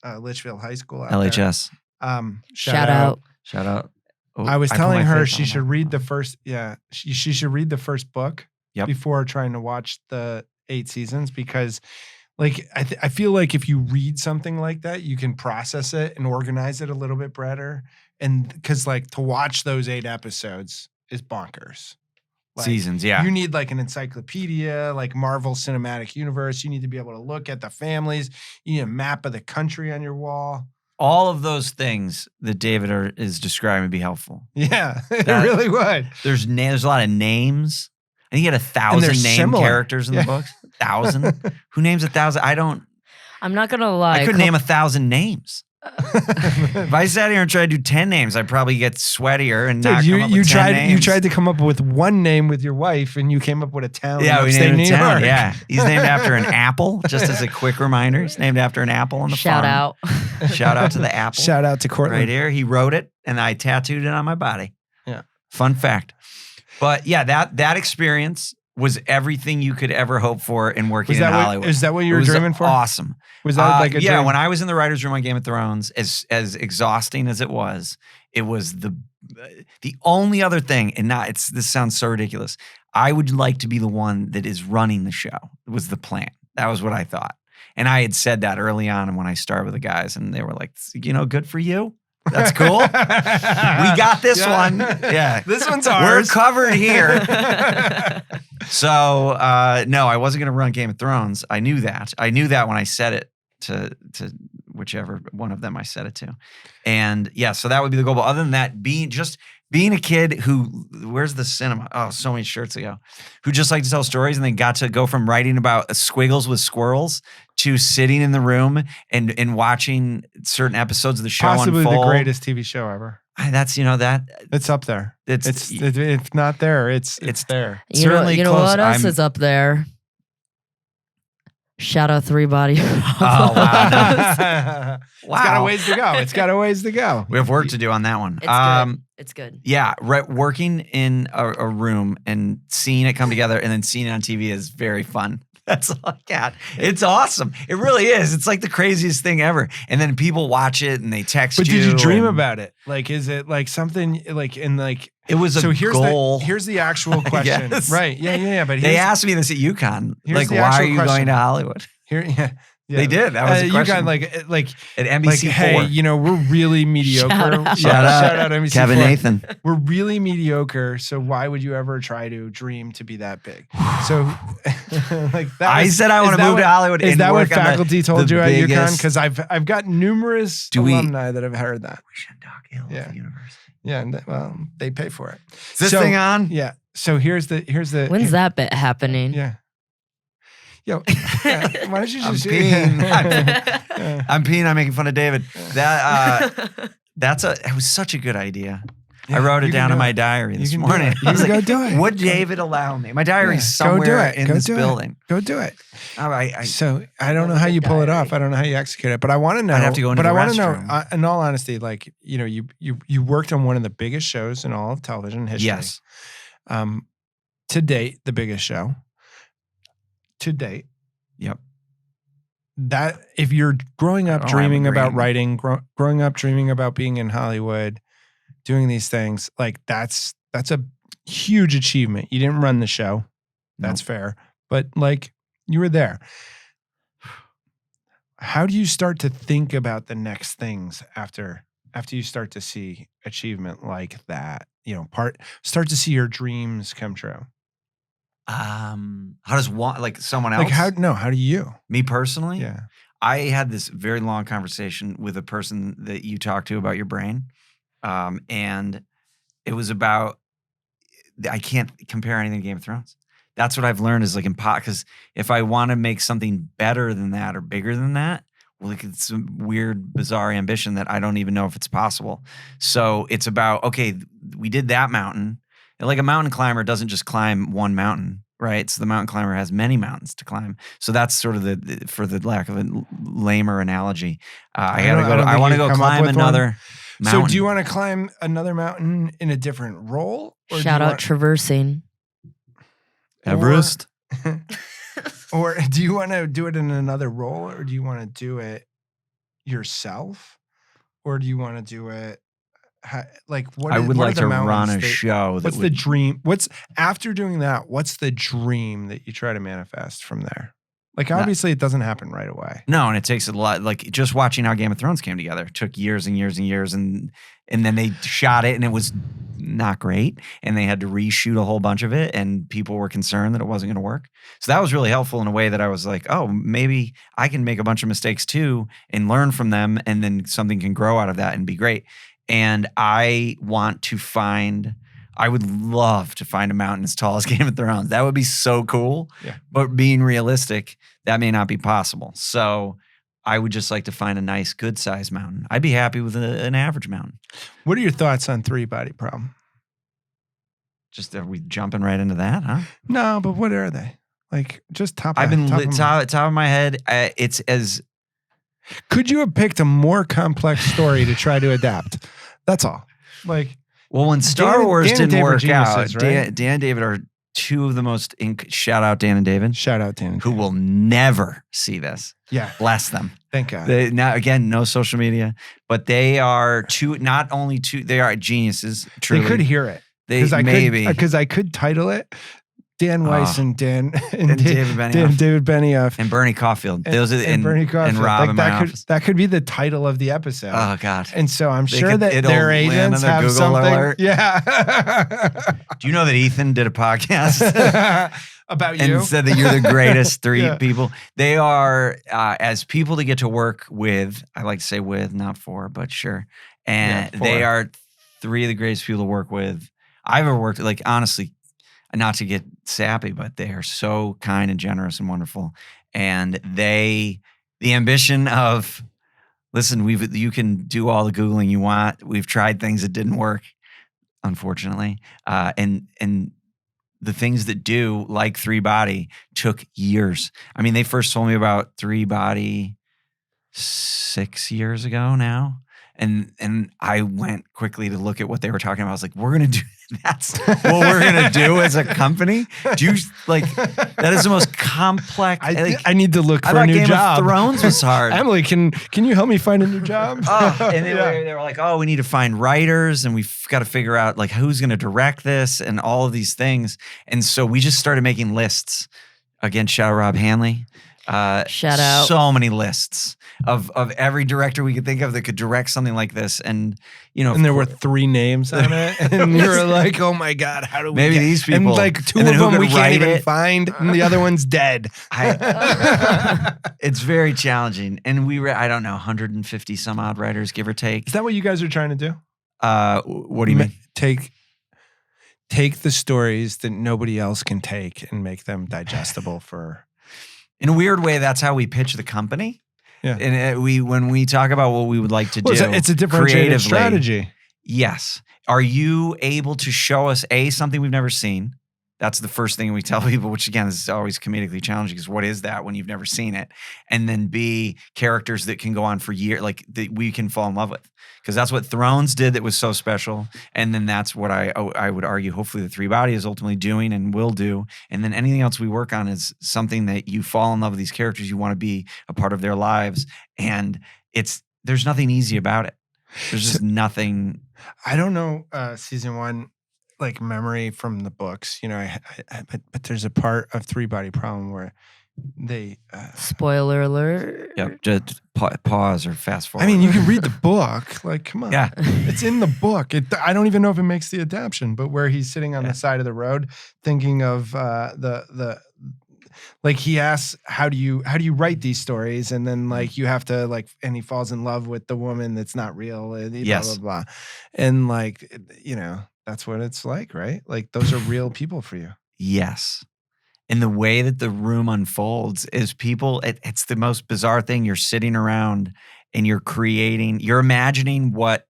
Litchfield High School out LHS. there, Shout out. Shout out. Oh, I was put telling my her face she on should that. read the first. Yeah, she should read the first book Yep. before trying to watch the 8 seasons, because like I feel like if you read something like that, you can process it and organize it a little bit better. And because like to watch those 8 episodes is bonkers. Like, Seasons, yeah. You need like an encyclopedia, like Marvel Cinematic Universe. You need to be able to look at the families. You need a map of the country on your wall. All of those things that David is describing would be helpful. Yeah, it That- really would. There's a lot of names. I think he had 1,000 they're named similar. characters in Yeah. the books. 1,000? Who names 1,000? I'm not gonna lie. I couldn't name 1,000 names. If I sat here and tried to do 10 names, I'd probably get sweatier and not Dude, come up you with 10 tried names. you tried to come up with one name with your wife, and you came up with a town. Yeah, in we upstate named New a town. York. Yeah, he's named after an apple. Just as a quick reminder, he's named after an apple on the Shout farm. out. Shout out to the apple. Shout out to Cortland. Right here, he wrote it, and I tattooed it on my body. Yeah. Fun fact. But yeah, that experience was everything you could ever hope for in working Was in that Hollywood. what, is that what you It were was dreaming for? Awesome. Was that like a yeah, dream? when I was in the writer's room on Game of Thrones, as exhausting as it was the only other thing, and this sounds so ridiculous. I would like to be the one that is running the show. Was the plan. That was what I thought. And I had said that early on when I started with the guys, and they were like, good for you. That's cool. We got this one. Yeah. This one's We're ours. covered here. So, no, I wasn't going to run Game of Thrones. I knew that. I knew that when I said it to whichever one of them I said it to. And yeah, so that would be the goal. But other than that, being just being a kid who, where's the cinema? Oh, so many shirts ago. Who just liked to tell stories and then got to go from writing about squiggles with squirrels to sitting in the room and watching certain episodes of the show Possibly unfold. the greatest TV show ever. That's, It's up there. It's It's not there. It's there. certainly you know close. what else is up there? Shout out Three Body. Oh, wow. It's got a ways to go. It's got a ways to go. We have work to do on that one. It's good. It's good. Yeah, working in a room and seeing it come together and then seeing it on TV is very fun. That's all I got. It's awesome. It really is. It's like the craziest thing ever. And then people watch it and they text you. But did you dream about it? Like, is it like something like in like? It was a goal. Here's the actual question. Yes. Right. Yeah. But they asked me this at UConn. Here's Like, the why actual are you question. going to Hollywood? Yeah. They did. That was a question. UConn, like At NBC4. hey, we're really mediocre. Shout out NBC4. Kevin Nathan. We're really mediocre. So why would you ever try to dream to be that big? So like that. I said I want to move to Hollywood. Is and that what work on faculty told the you at UConn? biggest- Because I've got numerous alumni that have heard that. We should talk ill of Yeah. the university. Yeah, and well, they pay for it. Is this So- thing on? Yeah. So here's the. When's that bit happening? Yeah. Yo, why don't you I'm just peeing. Yeah. I'm peeing. I'm making fun of David. It was such a good idea. I wrote it you can down do in my it. diary You this can do morning. it. I was You like, go do it. would David allow me? My diary's Yeah, go do somewhere it. in Go this do it. building. Go do it. All right. So I don't know how you pull it off. I don't know how you execute it, but I want to know. I'd have to go into but the I want to know, restroom. in all honesty, like you worked on one of the biggest shows in all of television history. Yes. To date, the biggest show. To date, Yep. that if you're growing up Oh, dreaming I'm about agreeing. writing, growing up dreaming about being in Hollywood, doing these things, like that's a huge achievement. You didn't run the show. That's fair. But like you were there. How do you start to think about the next things after you start to see achievement like that? Start to see your dreams come true. How does one, like someone else? Like how do you? Me personally? Yeah. I had this very long conversation with a person that you talked to about your brain. And it was about, I can't compare anything to Game of Thrones. That's what I've learned is like because if I want to make something better than that or bigger than that, well, like it's a weird, bizarre ambition that I don't even know if it's possible. So it's about, okay, we did that mountain. And like a mountain climber doesn't just climb one mountain, right? So the mountain climber has many mountains to climb. So that's sort of for the lack of a lamer analogy. I want to go climb another mountain. So do you want to climb another mountain in a different role? Or Shout out traversing. Everest? Or do you want to do it in another role, or do you want to do it yourself, or do you want to do it like what? I would what like are the to run mountains a show. What's the dream? What's after doing that? What's the dream that you try to manifest from there? Like obviously it doesn't happen right away. No, and it takes a lot. Like just watching how Game of Thrones came together it took years and years and years, and then they shot it, and it was not great, and they had to reshoot a whole bunch of it, and people were concerned that it wasn't going to work. So that was really helpful in a way that I was like, oh, maybe I can make a bunch of mistakes too and learn from them, and then something can grow out of that and be great. And I would love to find a mountain as tall as Game of Thrones. That would be so cool. Yeah. But being realistic, that may not be possible. So I would just like to find a nice, good-sized mountain. I'd be happy with an average mountain. What are your thoughts on Three-Body Problem? Just are we jumping right into that, huh? No, but what are they? Like just top. I've been top top of my head. It's as. Could you have picked a more complex story to try to adapt? That's all. Like, well, when Star Wars Dan and didn't Dave are work out, geniuses, right? Dan and David are two of the most. Shout out Dan and David. Shout out Dan and who David. will never see this. Yeah, bless them. Thank God. Now again, no social media, but they are two. Not only two, they are geniuses. Truly. They could hear it. Because I could title it Dan Weiss and David Benioff and Bernie Caulfield. Those are and Bernie Caulfield. And Rob in my office. That could be the title of the episode. Oh God! And so I'm sure that their agents have Google something. Alert. Yeah. Do you know that Ethan did a podcast about you and said that you're the greatest three people? They are as people to get to work with. I like to say with, not for, but sure. And they are three of the greatest people to work with I've ever worked with. Like, honestly, not to get sappy, but they are so kind and generous and wonderful. And the ambition of, listen, you can do all the Googling you want. We've tried things that didn't work, unfortunately. And the things that do, like Three Body, took years. I mean, they first told me about Three Body 6 years ago now. And I went quickly to look at what they were talking about. I was like, we're going to do, that's what we're going to do as a company? Do you, like, that is the most complex. I need to look for I a new Game job. Of Thrones was hard. Emily, can you help me find a new job? And they were like, oh, we need to find writers and we've got to figure out like who's going to direct this and all of these things. And so we just started making lists. Again, shout out Rob Hanley. Shout out. So many lists of every director we could think of that could direct something like this. And, you know, and there were 3 names on it. And you were like, oh my God, how do we maybe these people. And like 2 and of them we can't write even it. find. And the other one's dead. It's very challenging. And we were, I don't know, 150 some odd writers, give or take. Is that what you guys are trying to do? What do you mean? Take the stories that nobody else can take and make them digestible for... In a weird way, that's how we pitch the company. Yeah. And when we talk about what we would like to do, it's a differentiated strategy. Yes. Are you able to show us something we've never seen? That's the first thing we tell people, which again is always comedically challenging because what is that when you've never seen it? And then B, characters that can go on for years, like that we can fall in love with. Because that's what Thrones did that was so special. And then that's what I would argue hopefully the Three Body is ultimately doing and will do. And then anything else we work on is something that you fall in love with these characters. You want to be a part of their lives. And there's nothing easy about it. There's just nothing. I don't know season 1 like memory from the books, you know, but there's a part of Three Body Problem where they spoiler alert. Yep, just pause or fast forward. I mean, you can read the book, like come on. Yeah. It's in the book. I don't even know if it makes the adaptation, but where he's sitting on the side of the road thinking of the like he asks, how do you write these stories? And then like you have to like, and he falls in love with the woman that's not real and blah, blah, blah. And like, you know, that's what it's like, right? Like those are real people for you. Yes. And the way that the room unfolds is it's the most bizarre thing. You're sitting around and you're imagining what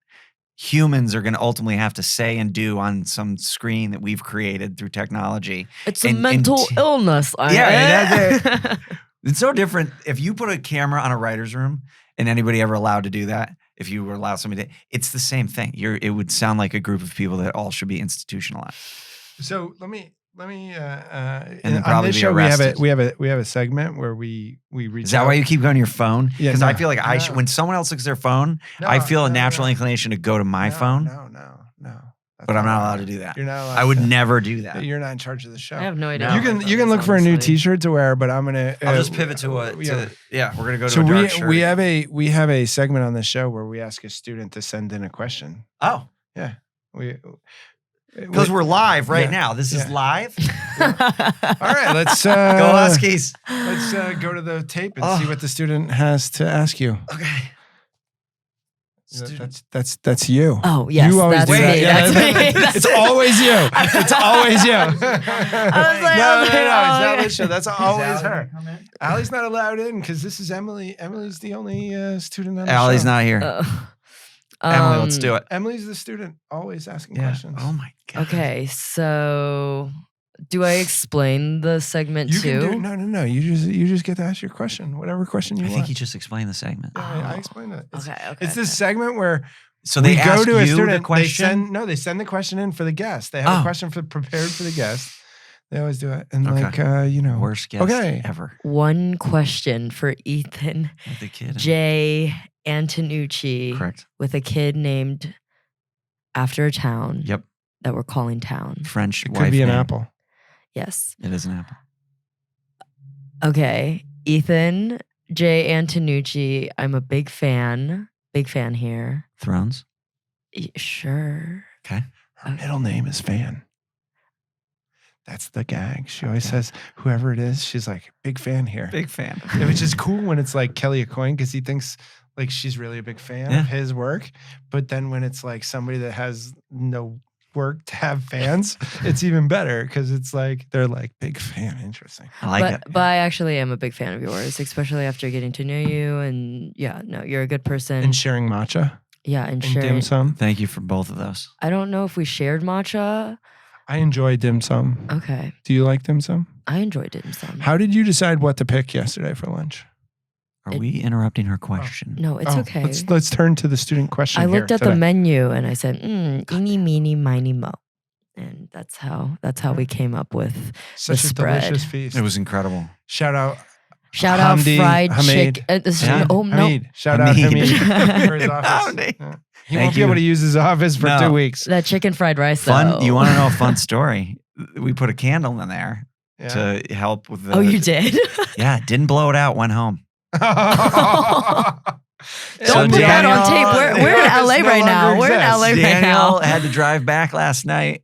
humans are going to ultimately have to say and do on some screen that we've created through technology. It's a mental illness. Yeah, that's it. It's so different. If you put a camera on a writer's room and anybody ever allowed to do that, if you were allowed somebody to, it's the same thing. It would sound like a group of people that all should be institutionalized. So let me and then on probably this be show arrested. we have a segment where we reach Is that out. why you keep going to your phone? Yeah, Because no, I feel like no. when someone else looks at their phone, No, I feel a no, natural no. inclination to go to my phone. No. That's But I'm not allowed to do that. You're not allowed I would to. never do that. You're not in charge of the show. I have no idea. No. You can look for a new T-shirt to wear, but I'm gonna. I'll just pivot to we're gonna go to So a dark shirt. we have a segment on the show where we ask a student to send in a question. Oh, Yeah, because we're live right Yeah. now. This is Yeah. live. all right. Let's Go Huskies. Let's go to the tape and see what the student has to ask you. Okay. That's you. Oh yes, You always that's do that. me. Yeah, That's me. It's always you. It's always you. I was like, no, okay, it's not okay. this show. That's always her. Come in? Allie's not allowed in because this is Emily. Emily's the only student on the Allie's show. not here. Emily, let's do it. Emily's the student, always asking Yeah. questions. Oh my god. Okay, so do I explain the segment You too? can do no. You just get to ask your question, whatever question you I want. think you just explained the segment. Yeah, I explained it. Okay. It's this segment where So they we go ask to a you student. the question. They send the question in for the guest. They have a question prepared for the guest. They always do it, and Worst guest ever. One question for Ethan With the kid. J. Antonucci. Correct. With a kid named after a town. Yep. That we're calling town. French It wife could be an name. apple. Yes. It is an apple. Okay. Ethan J. Antonucci. I'm a big fan. Big fan here. Thrones. Sure. Okay. Her middle name is Fan. That's the gag. She always says, whoever it is, she's like, big fan here. Big fan. Which is cool when it's like Kelly Acoin because he thinks like she's really a big fan of his work. But then when it's like somebody that has no work to have fans, it's even better because it's like they're like big fan. Interesting. I like it. But I actually am a big fan of yours, especially after getting to know you. And yeah, no, you're a good person. And sharing matcha. Yeah, and And sharing. dim sum. Thank you for both of those. I don't know if we shared matcha. I enjoy dim sum. Okay, Do you like dim sum? I enjoyed dim sum. How did you decide what to pick yesterday for lunch? Are we interrupting her question? No, it's okay. Let's turn to the student question. I looked at the today. menu and I said, eeny, meeny, miny, mo. And that's how we came up with Such the a spread. delicious feast. It was incredible. Shout out Fried Hamid. chicken. Yeah. Oh, no. Hamid. Shout out Hamid. Hamid for his office. Hamid. Yeah. He Thank won't be you. able to use his office for No. 2 weeks. That chicken fried rice, Fun. though. You want to know a fun story? We put a candle in there Yeah. to help with the. Oh, you did? Yeah, didn't blow it out. Went home. Don't put that on tape. We're in LA right now. We're in LA right Daniel now. had to drive back last night,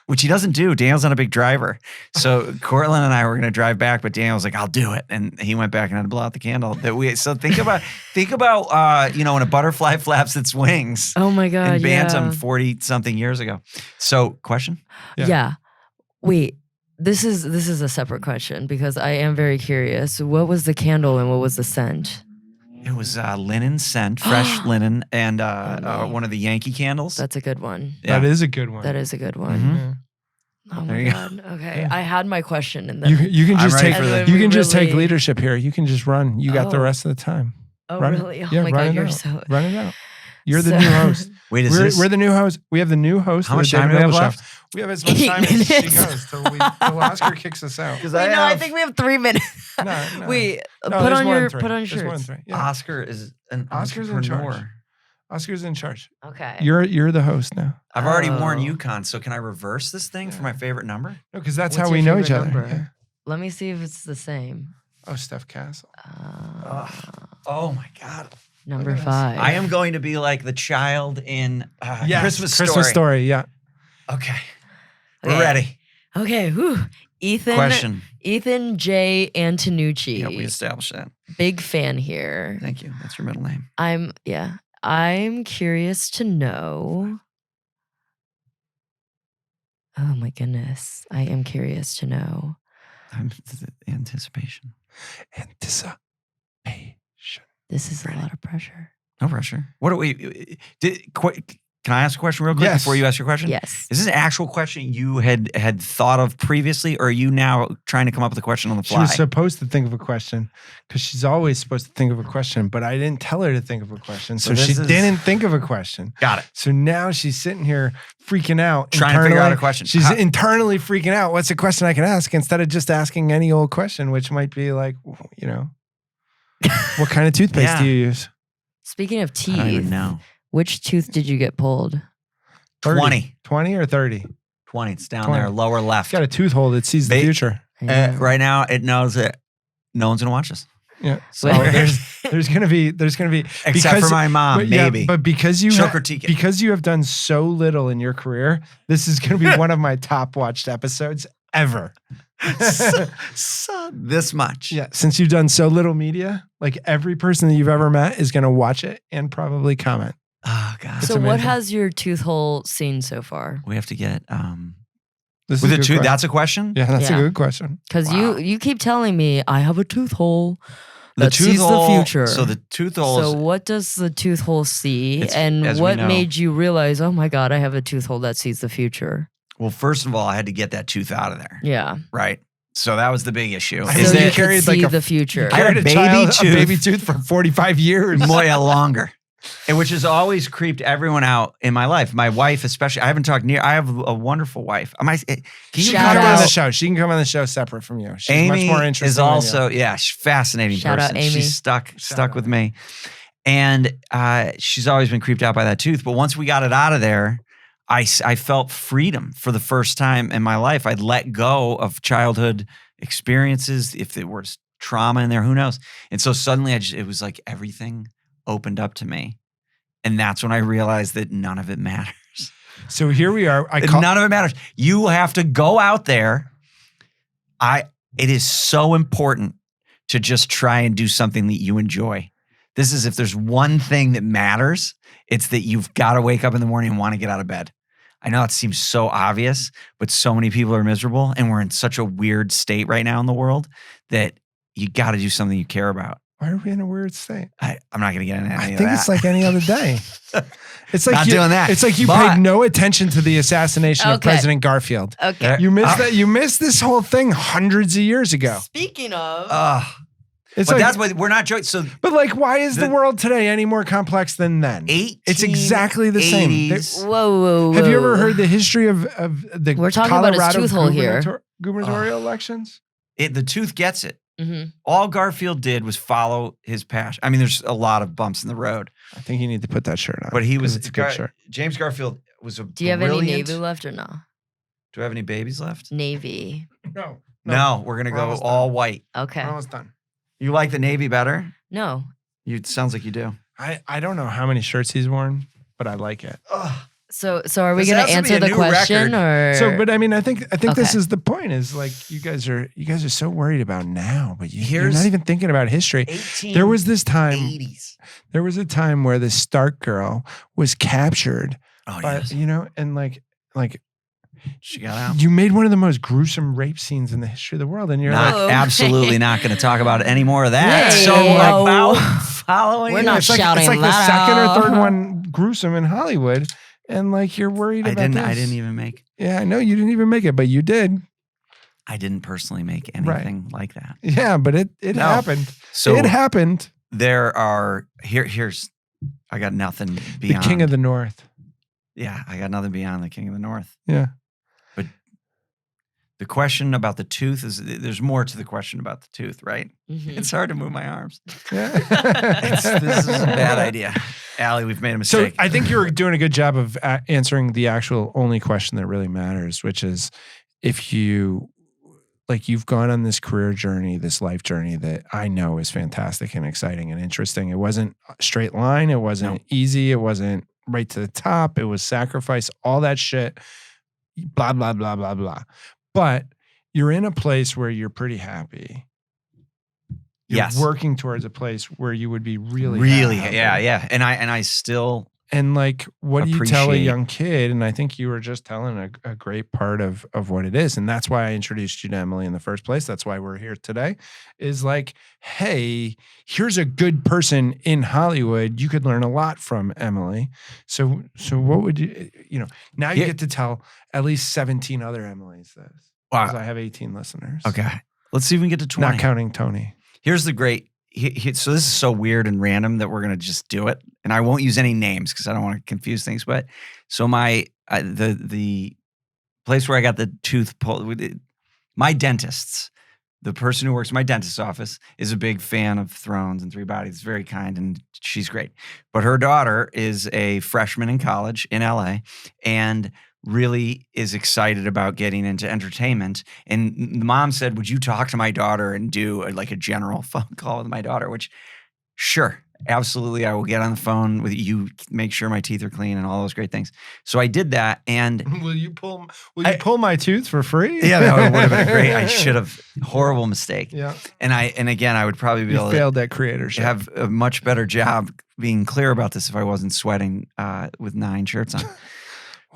which he doesn't do. Daniel's not a big driver. So Cortland and I were going to drive back, but Daniel was like, I'll do it. And he went back and had to blow out the candle. So think about, when a butterfly flaps its wings Oh my God. in Bantam yeah. 40 something years ago. So question? Yeah. Wait. This is a separate question because I am very curious. What was the candle and what was the scent? It was linen scent, fresh linen, and one of the Yankee candles. That's a good one. Yeah. That is a good one. That is a good one. Mhm. Yeah. Oh There my you go. God. Okay. I had my question and then You can I'm just ready take for the- you can just take Really- leadership here. You can just run. You got the Oh. rest of the time. Oh Run it. really? Oh Yeah, my run God, it you're out. so Run it out. You're the So- new host. Wait, is We're, this? we're the new host. We have the new host. How of the much time do David we have Benioff left? We have as much 8 time as she minutes. goes till Oscar kicks us out. Because Wait, no, I think we have 3 minutes. No. Wait, No, put there's on more than your three. put on There's more than shirts. three. Yeah. Oscar is an Oscar's in entrepreneur. charge. Oscar's in charge. Okay. You're the host now. I've already Oh. worn UConn, so can I reverse this thing for my favorite number? No, because that's What's how we your know each favorite other. number? Yeah. Let me see if it's the same. Oh, Steph Castle. Oh my God. Number Look at 5. I am going to be like the child in Yes, Christmas Story. Yeah. Okay. Okay. We're ready. Okay. Whew. Ethan. Question. Ethan J. Antonucci. Yeah, we established that. Big fan here. Thank you. That's your middle name. I'm curious to know. Oh my goodness. I am curious to know. Anticipation. Anticipation. This is a lot of pressure. No pressure. What do we? Can I ask a question real quick Yes. before you ask your question? Yes. Is this an actual question you had thought of previously, or are you now trying to come up with a question on the She fly? was supposed to think of a question because she's always supposed to think of a question, but I didn't tell her to think of a question. So So she this is- didn't think of a question. Got it. So now she's sitting here freaking out. Trying to figure out a internally. question. She's How- internally freaking out. What's a question I can ask instead of just asking any old question, which might be like, what kind of toothpaste Yeah. do you use? Speaking of I don't even teeth, know. which tooth did you get pulled? 20. 20 or 30? 20. It's down 20. there, lower It's left. got a tooth hole that sees the They- future. Yeah. Right now, it knows that no one's gonna watch us. Yeah. So Wait. there's gonna be Except because- for my mom, but yeah, maybe. but because you She'll ha- critique it. because you have done so little in your career, this is going to be one of my top watched episodes ever. So this much. Yeah, since you've done so little media, like every person that you've ever met is going to watch it and probably comment. Oh God. So what amazing. has your tooth hole seen so far? We have to get This with is a good tooth. question. That's a question. Yeah, that's Yeah. a good question. Because Wow. you keep telling me I have a tooth hole The that tooth sees hole. the future. So the tooth hole. So is, what does the tooth hole see? It's- And as we what know- made you realize, oh my God, I have a tooth hole that sees the future? well, first of all, I had to get that tooth out of there. Yeah. Right. So that was the big issue. I So Is that you that could carried see like a- the future. I had Carried a baby tooth. baby tooth for 45 years. more longer, and which has always creeped everyone out in my life. My wife, especially. I haven't talked near. I have a wonderful wife. Can you She Shout can come on the out. show. She can come on the show separate from you. She's Amy much more interesting. is than you. also she's a fascinating Shout out, person. Amy. She's stuck out. with me, and she's always been creeped out by that tooth. But once we got it out of there, I felt freedom for the first time in my life. I'd let go of childhood experiences. If there was trauma in there, who knows? And so suddenly, it was like everything opened up to me, and that's when I realized that none of it matters. So here we are. None of it matters. You have to go out there It is so important to just try and do something that you enjoy. This is if there's one thing that matters, it's that you've got to wake up in the morning and want to get out of bed. I know it seems so obvious, but so many people are miserable, and we're in such a weird state right now in the world that you got to do something you care about. Why are we in a weird state? I'm not going to get into any of that. I think it's like any other day. It's like Not doing that. It's like you But- paid no attention to the assassination of Okay. President Garfield. Okay. You missed that. You missed this whole thing hundreds of years ago. Speaking of, It's But like, that's what we're not joking. So but like, why is the the- world today any more complex than then? It's exactly the same. 1880s. whoa. Have you ever heard the history of the We're talking about his Colorado tooth hole here. gubernatorial elections? The tooth gets it. Mhm. All Garfield did was follow his passion. I mean, there's a lot of bumps in the road, I think you need to put that shirt on. but he 'cause was it's a good shirt. James Garfield was a Do you have any brilliant. Navy left or no? Do I have any babies left? Navy. No, we're gonna We're go almost all done. white. Okay. We're almost done. You like the navy better? No. It sounds like you do. I don't know how many shirts he's worn, but I like it. So are we This going has to to be answer a the new question record. or? So, but I mean, I think this Okay. is the point. Is like you guys are so worried about now, but you're Here's- not even thinking about history. There was this time. 80s. There was a time where the Stark girl was captured Oh by yes, and like she got out. you made one of the most gruesome rape scenes in the history of the world, and you're Not Oh. absolutely not going to talk about any more of that. Hey, So yo. about following. We're not it's like, shouting it's like the that second or out. third one gruesome in Hollywood, and like you're worried I about didn't. this. I didn't even make. Yeah, I know you didn't even make it, but you did. I didn't personally make Right. anything like that. Yeah, but it No. happened. So It happened. there are here's. I got nothing beyond The King of the North. Yeah, I got nothing beyond the King of the North. Yeah. But the question about the tooth is there's more to the question about the tooth, right? Mhm. It's hard to move my arms. Yeah. This is a bad idea. Allie, we've made a So mistake. I think you're doing a good job of answering the actual only question that really matters, which is if you you've gone on this career journey, this life journey that I know is fantastic and exciting and interesting. It wasn't a straight line. It wasn't easy. It wasn't right to the top. It was sacrifice, all that shit, blah, blah, blah, blah, blah. But you're in a place where you're pretty happy. You're Yes. working towards a place where you would be really happy. yeah. And I still And like, what do you tell a Appreciate- young kid? And I think you were just telling a great part of what it is. And that's why I introduced you to Emily in the first place. That's why we're here today is like, hey, here's a good person in Hollywood. You could learn a lot from Emily. So what would now you Yeah. get to tell at least 17 other Emilys this. Because I have 18 listeners. okay. Let's see if we can get to 20. Not counting Tony. Here's the great. So this is so weird and random that we're gonna just do it, and I won't use any names because I don't want to confuse things. But so the place where I got the tooth pulled, my dentists, the person who works in my dentist's office is a big fan of Thrones and Three Bodies. Very kind, and she's great. But her daughter is a freshman in college in LA, and really is excited about getting into entertainment. And the mom said, would you talk to my daughter and do a general phone call with my daughter? Which, sure, absolutely. I will get on the phone with you, make sure my teeth are clean and all those great things. So I did that. And Will you pull my tooth for free? yeah, that would have been great. I should have. Horrible mistake. Yeah. And again, I would probably be You able failed at creatorship. to have a much better job being clear about this if I wasn't sweating with 9 shirts on.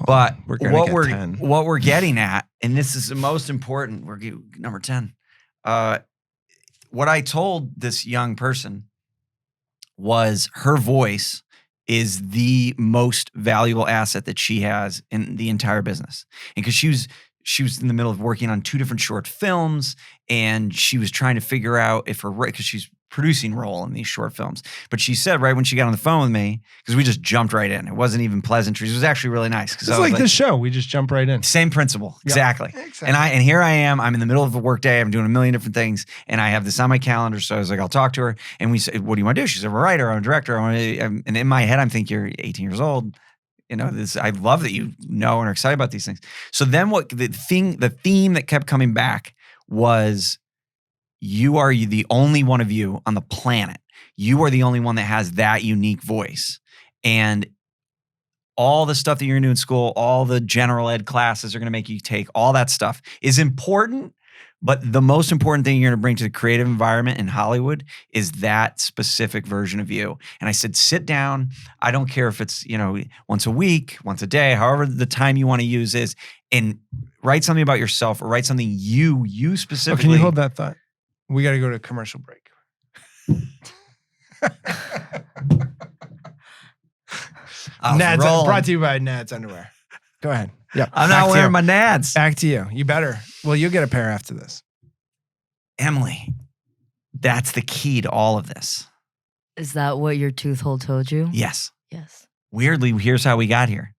But we're gonna what get we're 10. what we're getting at, and this is the most important, we're number 10. What I told this young person was her voice is the most valuable asset that she has in the entire business. And because she was in the middle of working on 2 different short films, and she was trying to figure out if because she's producing role in these short films. But she said right when she got on the phone with me, because we just jumped right in. It wasn't even pleasantries. It was actually really nice. It's like this show. We just jump right in. Same principle. Yeah. Exactly. And here I am. I'm in the middle of a work day. I'm doing a million different things. And I have this on my calendar. So I was like, I'll talk to her. And we said, what do you want to do? She said, I'm a writer. I'm a director. And in my head, I'm thinking, you're 18 years old. I love that you know and are excited about these things. So then the theme that kept coming back was, you are the only one of you on the planet. You are the only one that has that unique voice. And all the stuff that you're going to do in school, all the general ed classes are going to make you take, all that stuff is important, But the most important thing you're going to bring to the creative environment in Hollywood is that specific version of you. And I said, sit down. I don't care if it's, once a week, once a day, however the time you want to use is, and write something about yourself or write something you specifically. Can you hold that thought? We got to go to a commercial break. Nads, brought to you by Nads Underwear. Go ahead. Yep. I'm not wearing my Nads. Back to you. You better. Well, you'll get a pair after this. Emily, that's the key to all of this. Is that what your tooth hole told you? Yes. Yes. Weirdly, here's how we got here.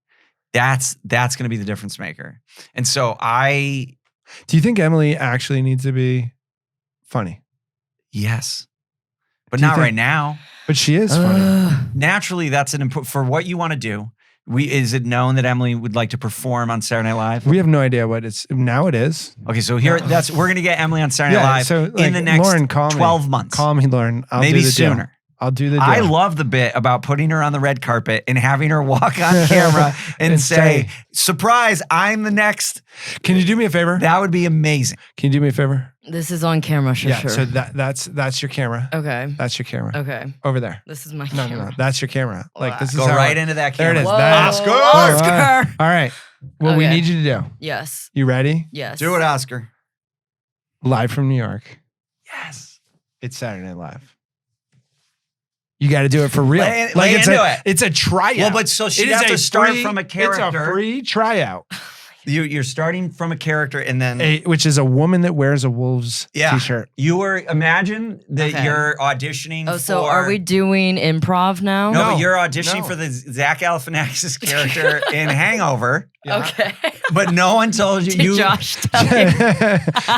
That's going to be the difference maker. And so do you think Emily actually needs to be funny? Yes. But not right now. But she is funny. Naturally, that's an input for what you want to do. Is it known that Emily would like to perform on Saturday Night Live? We have no idea what it's now. It is. Okay, so we're going to get Emily on Saturday Night Live so, in the next Lauren, 12 months. Call me, Lauren. Maybe sooner. I'll do the deal. I love the bit about putting her on the red carpet and having her walk on camera and say, surprise, I'm the next. Can you do me a favor? That would be amazing. Can you do me a favor? This is on camera, sure. So that's your camera. Okay. That's your camera. Okay. Over there. This is my camera. No. That's your camera. Like this is Go right into that camera. There it is. Oscar. All right. What we need you to do. Yes. You ready? Yes. Do it, Oscar. Live from New York. Yes. It's Saturday Night Live. You got to do it for real. It's a tryout. Well, but so she has to start from a character. It's a free tryout. You're starting from a character and then... which is a woman that wears a Wolves t-shirt. Imagine that you're auditioning for... so are we doing improv now? No, but you're auditioning for the Zach Galifianakis character in Hangover. Yeah. Okay. But no one told you. Did Josh tell you?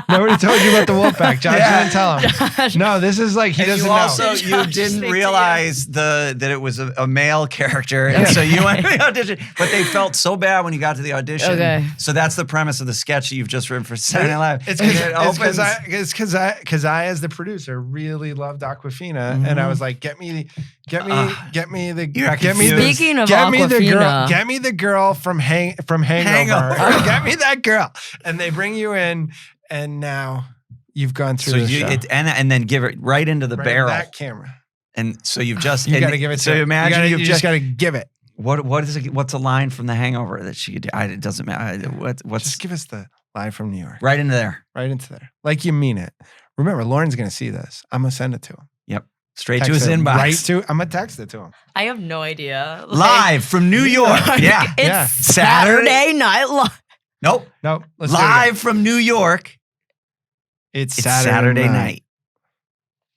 Nobody told you about the Wolfpack. Josh didn't tell him. Josh. No, this is like he doesn't know. You didn't realize that it was a male character, and so you went to the audition. But they felt so bad when you got to the audition. Okay. So that's the premise of the sketch that you've just written for Saturday Night Live. It's because I, as the producer, really loved Aquafina, and I was like, get me the girl from Hangover. Get me that girl. And they bring you in, and now you've gone through the show. And then give it right into the barrel. That camera. And so you've just... You got to give it to her. Imagine you just got to give it. What's a line from The Hangover that she could do? It doesn't matter. Just give us the line from New York. Right into there. Right into there. Like you mean it. Remember, Lauren's going to see this. I'm going to send it to him. Yep. Straight to his inbox. I'm going to text it to him. I have no idea. Live from New York. Yeah. It's Saturday Night Live. Nope. Live from New York. It's Saturday night.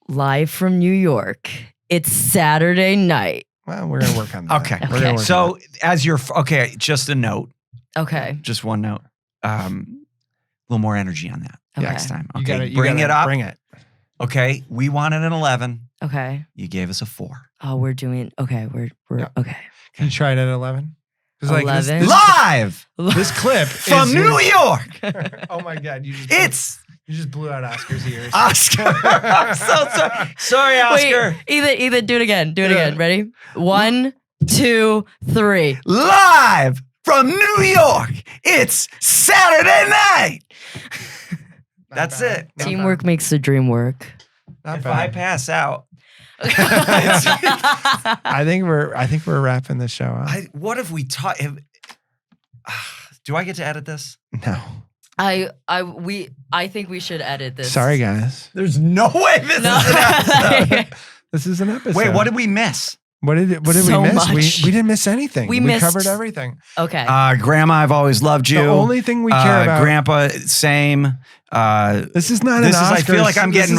Live from New York. It's Saturday night. Well, we're going to work on that. Okay. So just a note. Okay. Just one note. A little more energy on that next time. Okay. You bring it up. Bring it. Okay. We wanted an 11. Okay. You gave us a 4. Oh, we're doing, okay. We're okay. Can you try it at 11? 11. Like this live! This clip from New York. Oh my God. You just blew out Oscar's ears. Oscar. I'm so sorry, Oscar. Wait, either do it again. Do it again. Ready? 1, 2, 3. Live from New York. It's Saturday night. That's it. Teamwork makes the dream work. If I pass out. I think we're wrapping the show up. What if we talk? Do I get to edit this? No. I think we should edit this. Sorry, guys. There's no way this is an episode. This is an episode. Wait, what did we miss? What did we miss? Much. We didn't miss anything. We missed, covered everything. Okay. Grandma, I've always loved you. The only thing we care about. Grandpa, same. This is not an Oscar. I feel like I'm getting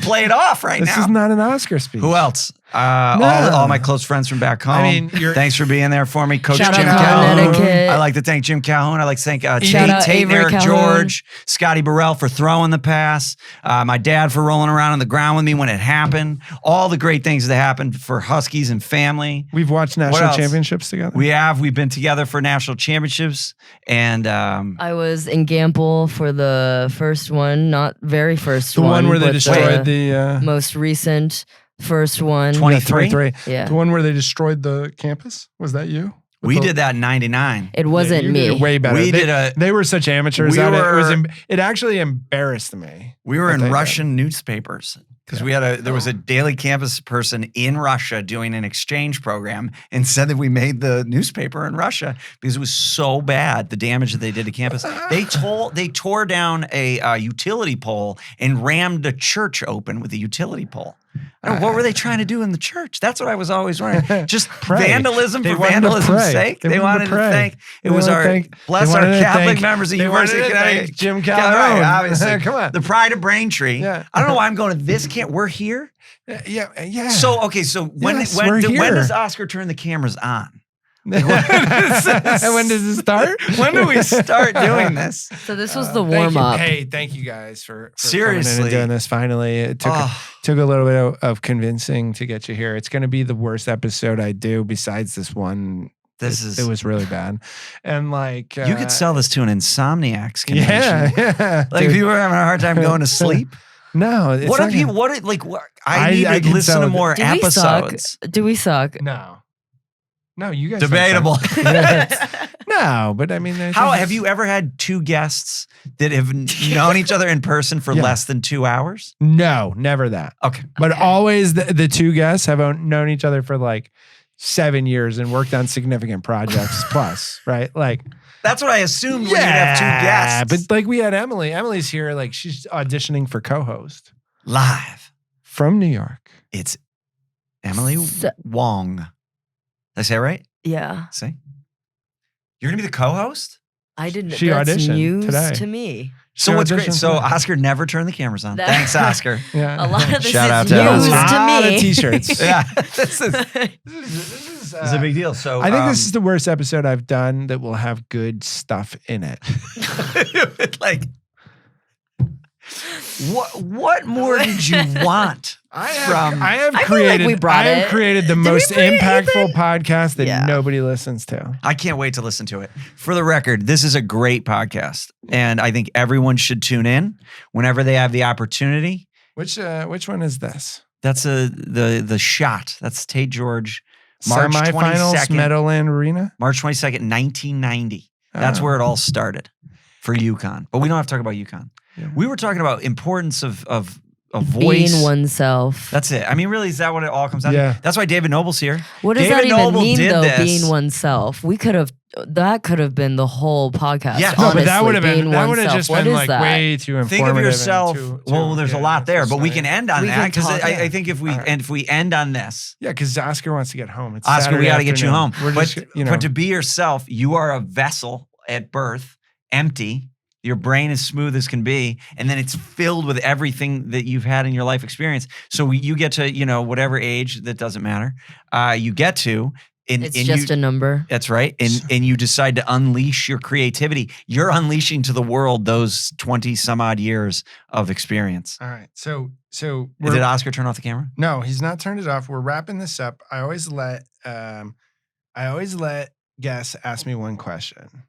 played off right now. This is not an Oscar speech. Who else? All my close friends from back home. I mean, thanks for being there for me, Coach Jim Calhoun. I like to thank Jim Calhoun. I like to thank Tate, Eric George, Scotty Burrell for throwing the pass, my dad for rolling around on the ground with me when it happened. All the great things that happened for Huskies and family. We've watched national championships together. We have. We've been together for national championships, and I was in Gamble for the first one, not very first one. The one where they destroyed the most recent. First one. 23? Yeah. The one where they destroyed the campus? Was that you? We did that in 99. It wasn't you me. did it way better. We they, did a- They were such amateurs We at it. were- It actually embarrassed me. We were I in think Russian newspapers because there was a daily campus person in Russia doing an exchange program and said that we made the newspaper in Russia because it was so bad, the damage that they did to campus. They tore down a utility pole and rammed a church open with a utility pole. I don't know, what were they trying to do in the church? That's what I was always wondering. Just Pray. vandalism They for wanted to vandalism's pray. sake. They They wanted wanted to to pray. thank. It They was wanted our to thank- bless they our wanted to Catholic thank- members of they University of wanted to thank Connecticut. Jim Yeah, Calhoun. right, obviously. Come on. The pride of Braintree. Yeah. I don't know why I'm going to this camp. We're here. Yeah. So okay, so when Yes, we're here. does Oscar turn the cameras on? when does it start? When do we start doing this? So this was the Thank warm you. up. Hey, thank you guys for coming in Seriously. and doing this. Finally, it took a little bit of convincing to get you here. It's going to be the worst episode I do besides this one. It was really bad, and like You could sell this to an insomniacs convention. yeah. Like Dude. if you were having a hard time going to sleep. No, it's What not if people? gonna- What like? What, I need I to can listen sell to it. more Do we suck? episodes. Do we suck? No, you guys don't Debatable. suck. No, but I mean, How have you ever had two guests that have known each other in person for Yeah. less than 2 hours? No, never that. Okay. But always the two guests have known each other for like 7 years and worked on significant projects plus, right? Like, That's what I assumed when you'd have two guests. but like we had Emily. Emily's here, like she's auditioning for co-host Live. from New York. It's Emily So- Wang. Did I say it right? Yeah. See? You're going to be the co-host? I didn't. She That's auditioned news today. to me. So She what's great? auditioned So today. Oscar never turned the cameras on. That- Thanks, Oscar. Yeah. A lot of this Shout out is to news Oscar. to lot me. of t-shirts. Yeah. This is This a big deal. So I think this is the worst episode I've done that will have good stuff in it. like what more did you want? I from have I feel like created we brought I have it. created the Did we most bring impactful anything? podcast that Yeah. nobody listens to. I can't wait to listen to it. For the record, this is a great podcast, and I think everyone should tune in whenever they have the opportunity. Which one is this? That's the shot. That's Tate George, March Semifinals, 22nd. Meadowland Arena. March 22nd, 1990. That's Oh. where it all started for UConn. But we don't have to talk about UConn. Yeah. We were talking about importance of voice. Being oneself. That's it. I mean, really, is that what it all comes down to? Yeah. That's why David Noble's here. What does David that even Noble mean did though? this. Being oneself. That could have been the whole podcast. Yeah. No, but that honestly, would have been being that would have oneself. just What been is like that? way too informative. Think of yourself. and too- Well, there's a lot there, but we that's can not- end on We that can because talk. I think if we All right. and if we end on this, Yeah, because Oscar wants to get home. It's Oscar, we Saturday got to get you afternoon. home. We're But, just, you know, but to be yourself, you are a vessel at birth, empty. Your brain is smooth as can be, and then it's filled with everything that you've had in your life experience. So you get to, whatever age, that doesn't matter. You get to, and, It's and just you, a number. that's right, and you decide to unleash your creativity. You're unleashing to the world those 20 some odd years of experience. all right. So Did Oscar turn off the camera? no, he's not turned it off. We're wrapping this up. I always let guests ask me one question.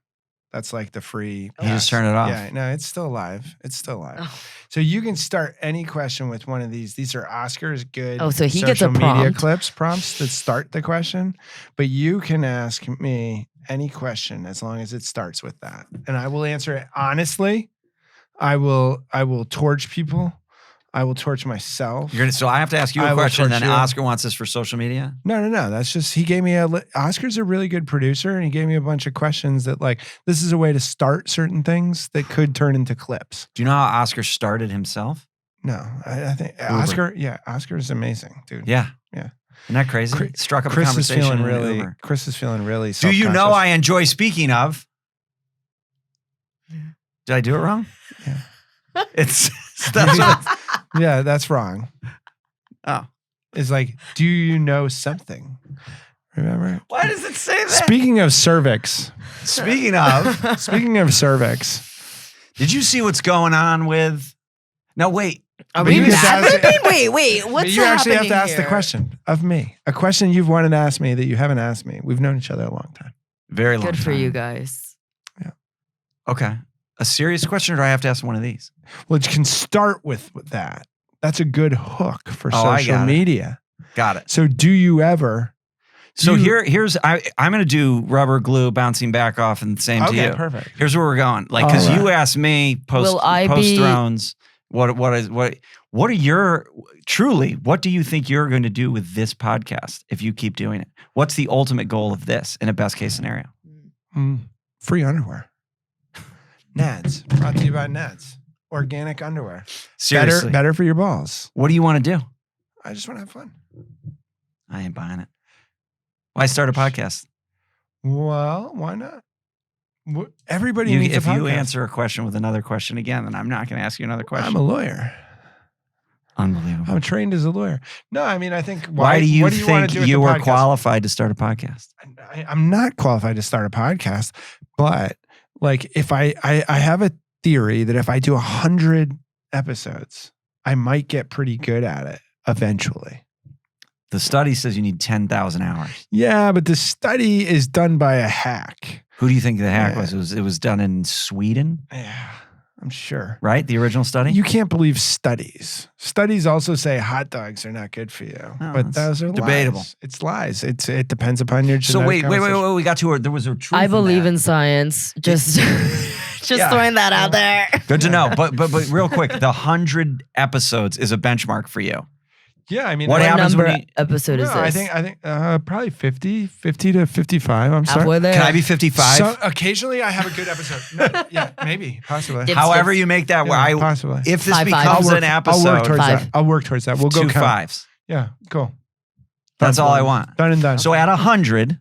That's like the free. You just turn it off. Yeah, no, it's still live. It's still live. Oh. So you can start any question with one of these. These are Oscar's good. Oh, so he gets a social media prompt. prompts that start the question, but you can ask me any question as long as it starts with that, and I will answer it honestly. I will torch people. I will torch myself. So I have to ask you I a will question, then torture you. Oscar wants this for social media? No. That's just, he gave me Oscar's a really good producer, and he gave me a bunch of questions that, like, this is a way to start certain things that could turn into clips. Do you know how Oscar started himself? No, I think Uber. Oscar is amazing, dude. Yeah. Yeah. Isn't that crazy? Chris- Struck up a Chris is conversation feeling in an really, Uber. Chris is feeling really Do you know self-conscious. I enjoy speaking of? Did I do it wrong? Yeah. It's that's what, Yeah, that's wrong. oh. It's like, do you know something? Remember? Why does it say that? Speaking of cervix, Speaking of, did you see what's going on with? No, wait. Are But we you just mad? asked- Wait. What's but you actually have happening to ask the here? question of me. A question you've wanted to ask me that you haven't asked me. We've known each other a long time. Very long. Good for time. you guys. Okay. A serious question, or do I have to ask one of these? Well, it can start with that. That's a good hook for Oh, I social got it. media. Got it. So do you ever So here's I'm going to do rubber glue bouncing back off and the same to you. Okay, perfect. Here's where we're going. Like, because you asked me post Thrones, what are your truly? What do you think you're going to do with this podcast if you keep doing it? What's the ultimate goal of this in a best case scenario? Free underwear. Nads. Brought to you by Nads. Organic underwear. Seriously, better for your balls. What do you want to do? I just want to have fun. I ain't buying it. Why start a podcast? Well, why not? Everybody needs a podcast. If you answer a question with another question again, then I'm not going to ask you another question. I'm a lawyer. Unbelievable. I'm trained as a lawyer. No, I mean, I think. Why do you think you were podcast? qualified to start a podcast? I'm not qualified to start a podcast, but like if I have a theory that if I do 100 episodes, I might get pretty good at it eventually. The study says you need 10,000 hours. Yeah, but the study is done by a hack. Who do you think the hack was? It was done in Sweden? Yeah, I'm sure. Right? The original study? You can't believe studies. Studies also say hot dogs are not good for you. But those are debatable. Lies. It's lies. It depends upon your genetic So wait. We got to there was a truth. I believe in science. Just throwing that out there. Good to know. But real quick, the 100 episodes is a benchmark for you. Yeah, I mean, what happens when you, episode is this? I think probably 50 to 55. I'm sorry. Halfway there. Can I be 55? So occasionally I have a good episode. No, yeah, maybe, possibly. However you make that work. Possibly. If this Five, becomes an episode, I'll work towards that. We'll go 2 count. 5s. Yeah, cool. That's all I want. Done and done. So at 100,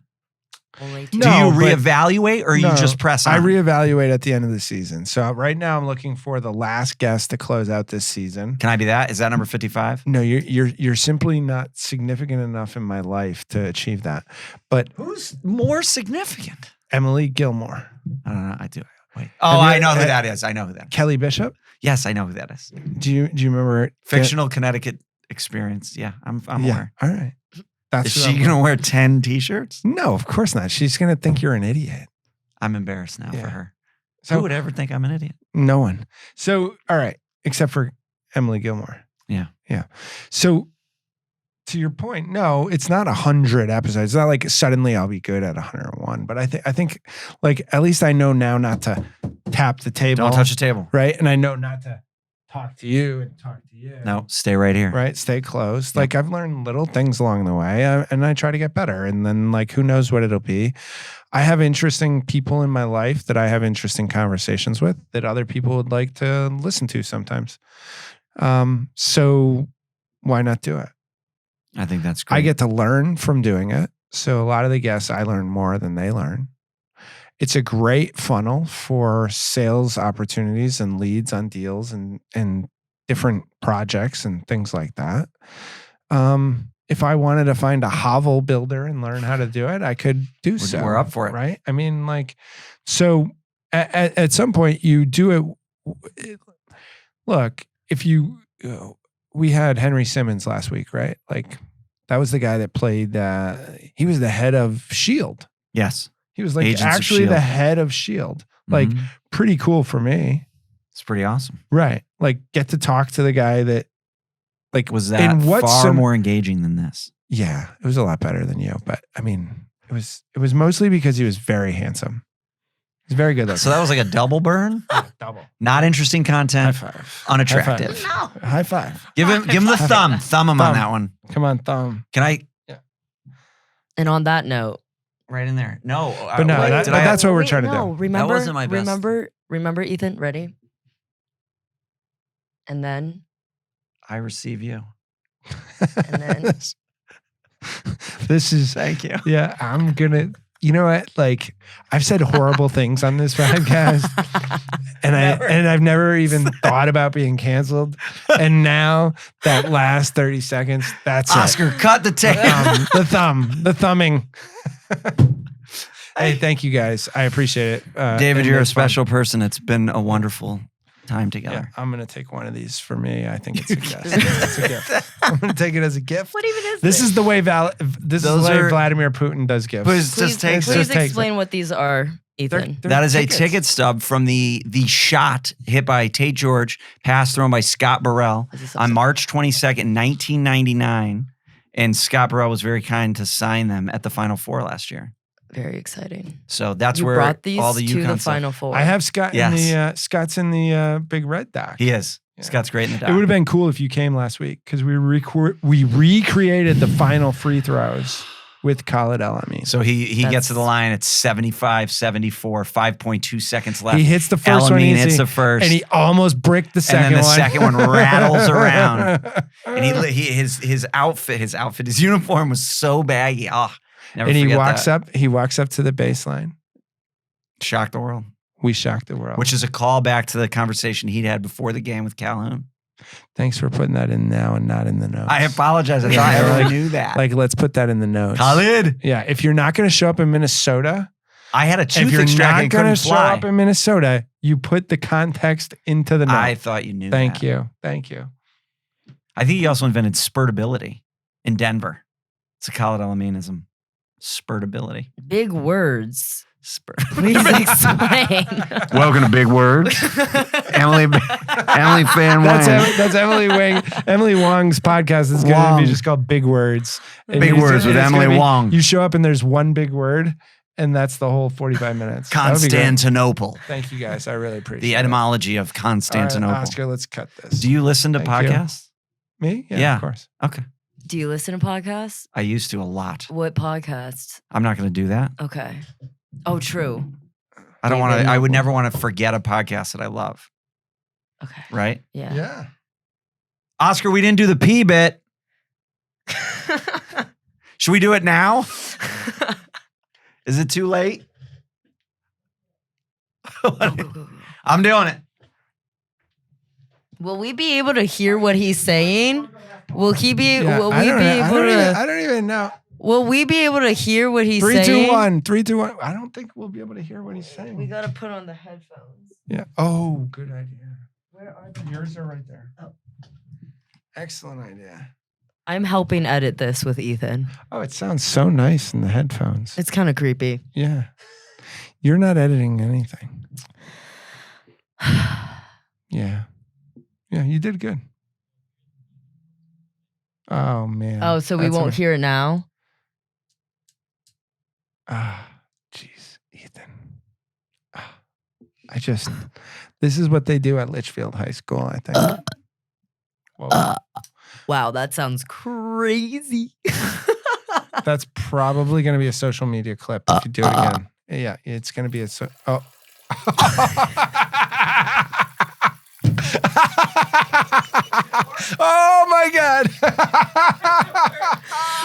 do you No, but- reevaluate or you just press on? I reevaluate at the end of the season. So right now I'm looking for the last guest to close out this season. Can I be that? Is that number 55? No, you're simply not significant enough in my life to achieve that. But Who's more significant? Emily Gilmore, I don't know. I do. Wait. Oh, I know who that is. I know who that is. Kelly Bishop. Yes, I know who that is. Do you remember Fictional Connecticut experience. Yeah, I'm aware. All right. That's Is she going to wear 10 t-shirts? No, of course not. She's going to think you're an idiot. I'm embarrassed now for her. So, Who would ever think I'm an idiot? No one. So, all right, except for Emily Gilmore. Yeah. Yeah. So, to your point, no, it's not 100 episodes. It's not like suddenly I'll be good at 101. But I think like at least I know now not to tap the table. Don't touch the table. Right. And I know not to talk to you and talk to you. No, stay right here. Right. Stay close. Like I've learned little things along the way and I try to get better. And then like, who knows what it'll be. I have interesting people in my life that I have interesting conversations with that other people would like to listen to sometimes. So why not do it? I think that's great. I get to learn from doing it. So a lot of the guests, I learn more than they learn. It's a great funnel for sales opportunities and leads on deals and different projects and things like that. If I wanted to find a hovel builder and learn how to do it, I could do so. We're up for it. Right? I mean, like, so at some point you do it. Look, if you, we had Henry Simmons last week, right? Like that was the guy that played, he was the head of S.H.I.E.L.D. Yes. He was like Agents of actually S.H.I.E.L.D. the head of S.H.I.E.L.D. Like pretty cool for me. It's pretty awesome. Right. Like get to talk to the guy that like Was that far more engaging than this? Yeah, it was a lot better than you. But I mean, it was mostly because he was very handsome. He's very good looking. So that was like a double burn? Double. Not interesting content. High five. Unattractive. High five. Give him the thumb. Thumb him on that one. Come on, thumb. Can I? And on that note, right in there. No. But no, that's what we're trying to do. Remember, wasn't my best. Remember, Ethan, ready? And then I receive you. And then this is Thank you. Yeah, I'm gonna. You know what? Like I've said horrible things on this podcast, and I've never even thought about being canceled. And now that last 30 seconds, that's Oscar, cut the tape. the thumbing. Hey, thank you guys. I appreciate it. David, you're a it's fun. special person. It's been a wonderful time together. Yeah, I'm gonna take one of these for me. I think it's a gift. It's a gift. I'm gonna take it as a gift. what even is This is the way Vladimir Putin does gifts. Please Please explain what these are, Ethan. That is a ticket stub from the shot hit by Tate George, pass thrown by Scott Burrell on March 22nd, 1999. And Scott Burrell was very kind to sign them at the Final Four last year. Very exciting. So that's You where brought these all the to UConn the stuff- Final Four. I have Scott in Yes. the Scott's in the Big Red doc. He is. Yeah. Scott's great in the doc. It would have been cool if you came last week because we recreated the final free throws with Khalid El-Amin. So he gets That's- to the line at 75, 74, 5.2 seconds left. He hits the first one El-Amin easy, hits the first. and he almost bricked the second one. And then the second one rattles around. And his outfit, his uniform was so baggy. Oh, never And he forget walks that. up. He walks up to the baseline. Shocked the world. We shocked the world. Which is a callback to the conversation he'd had before the game with Calhoun. Thanks for putting that in now and not in the notes. I apologize. I thought everyone knew that. Like, let's put that in the notes. Khalid. Yeah, if you're not going to show up in Minnesota, I had a if tooth you're extracted not and going to couldn't show fly. up in Minnesota, you put the context into the note. I thought you knew Thank that. you. Thank you. I think he also invented spurtability in Denver. It's a Khalid El-Aminism. Spurtability. Big words. Please explain. Welcome to Big Words. Emily Fan Wang. That's Emily Wang. Emily Wang's podcast is going to Wang. be just called Big Words. And Big it's- Words with it's Emily gonna be- Wang. You show up and there's one big word, and that's the whole 45 minutes. That would be great. Constantinople. Thank you guys. I really appreciate The it. etymology of All right, Constantinople. Oscar, let's cut this. Do you listen to Thank you. podcasts? Me? Yeah. Of course. Okay. Do you listen to podcasts? I used to a lot. What podcasts? I'm not going to do that. Okay. Oh, true. I don't David want to. I would Benioff. never want to forget a podcast that I love. Okay. Right? Yeah. Yeah. Oscar, we didn't do the P bit. Should we do it now? Is it too late? Go, go, go, go. I'm doing it. Will we be able to hear what he's saying? Will he be? Yeah, Will I we don't be know. able to? I don't even know. Will we be able to hear what he's 3, saying? 2, 1. 3, 2, 1. I don't think we'll be able to hear what he's saying. We gotta put on the headphones. Yeah. Oh, good idea. Where are they? Yours are right there. Oh. Excellent idea. I'm helping edit this with Ethan. Oh, it sounds so nice in the headphones. It's kind of creepy. Yeah. You're not editing anything. Yeah. Yeah, you did good. Oh, man. Oh, so we That's won't hear it now? Ah, jeez, Ethan. This is what they do at Litchfield High School, I think. Whoa. Wow, that sounds crazy. That's probably going to be a social media clip if you do it again. Yeah, it's going to be oh. Oh my God.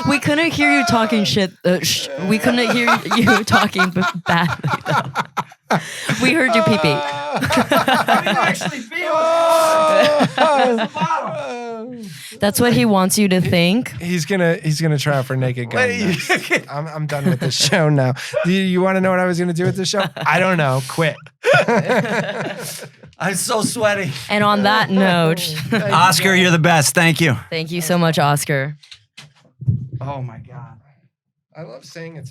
We couldn't hear you talking shit. We couldn't hear you talking badly, though. We heard you pee pee. That's what he wants you to think. He's gonna try out for Naked Gun. next. I'm done with this show now. Do you want to know what I was gonna do with this show? I don't know. Quit. I'm so sweaty. And on that note, Oscar, you're the best. Thank you. thank you so much, Oscar. Oh my God. I love saying it's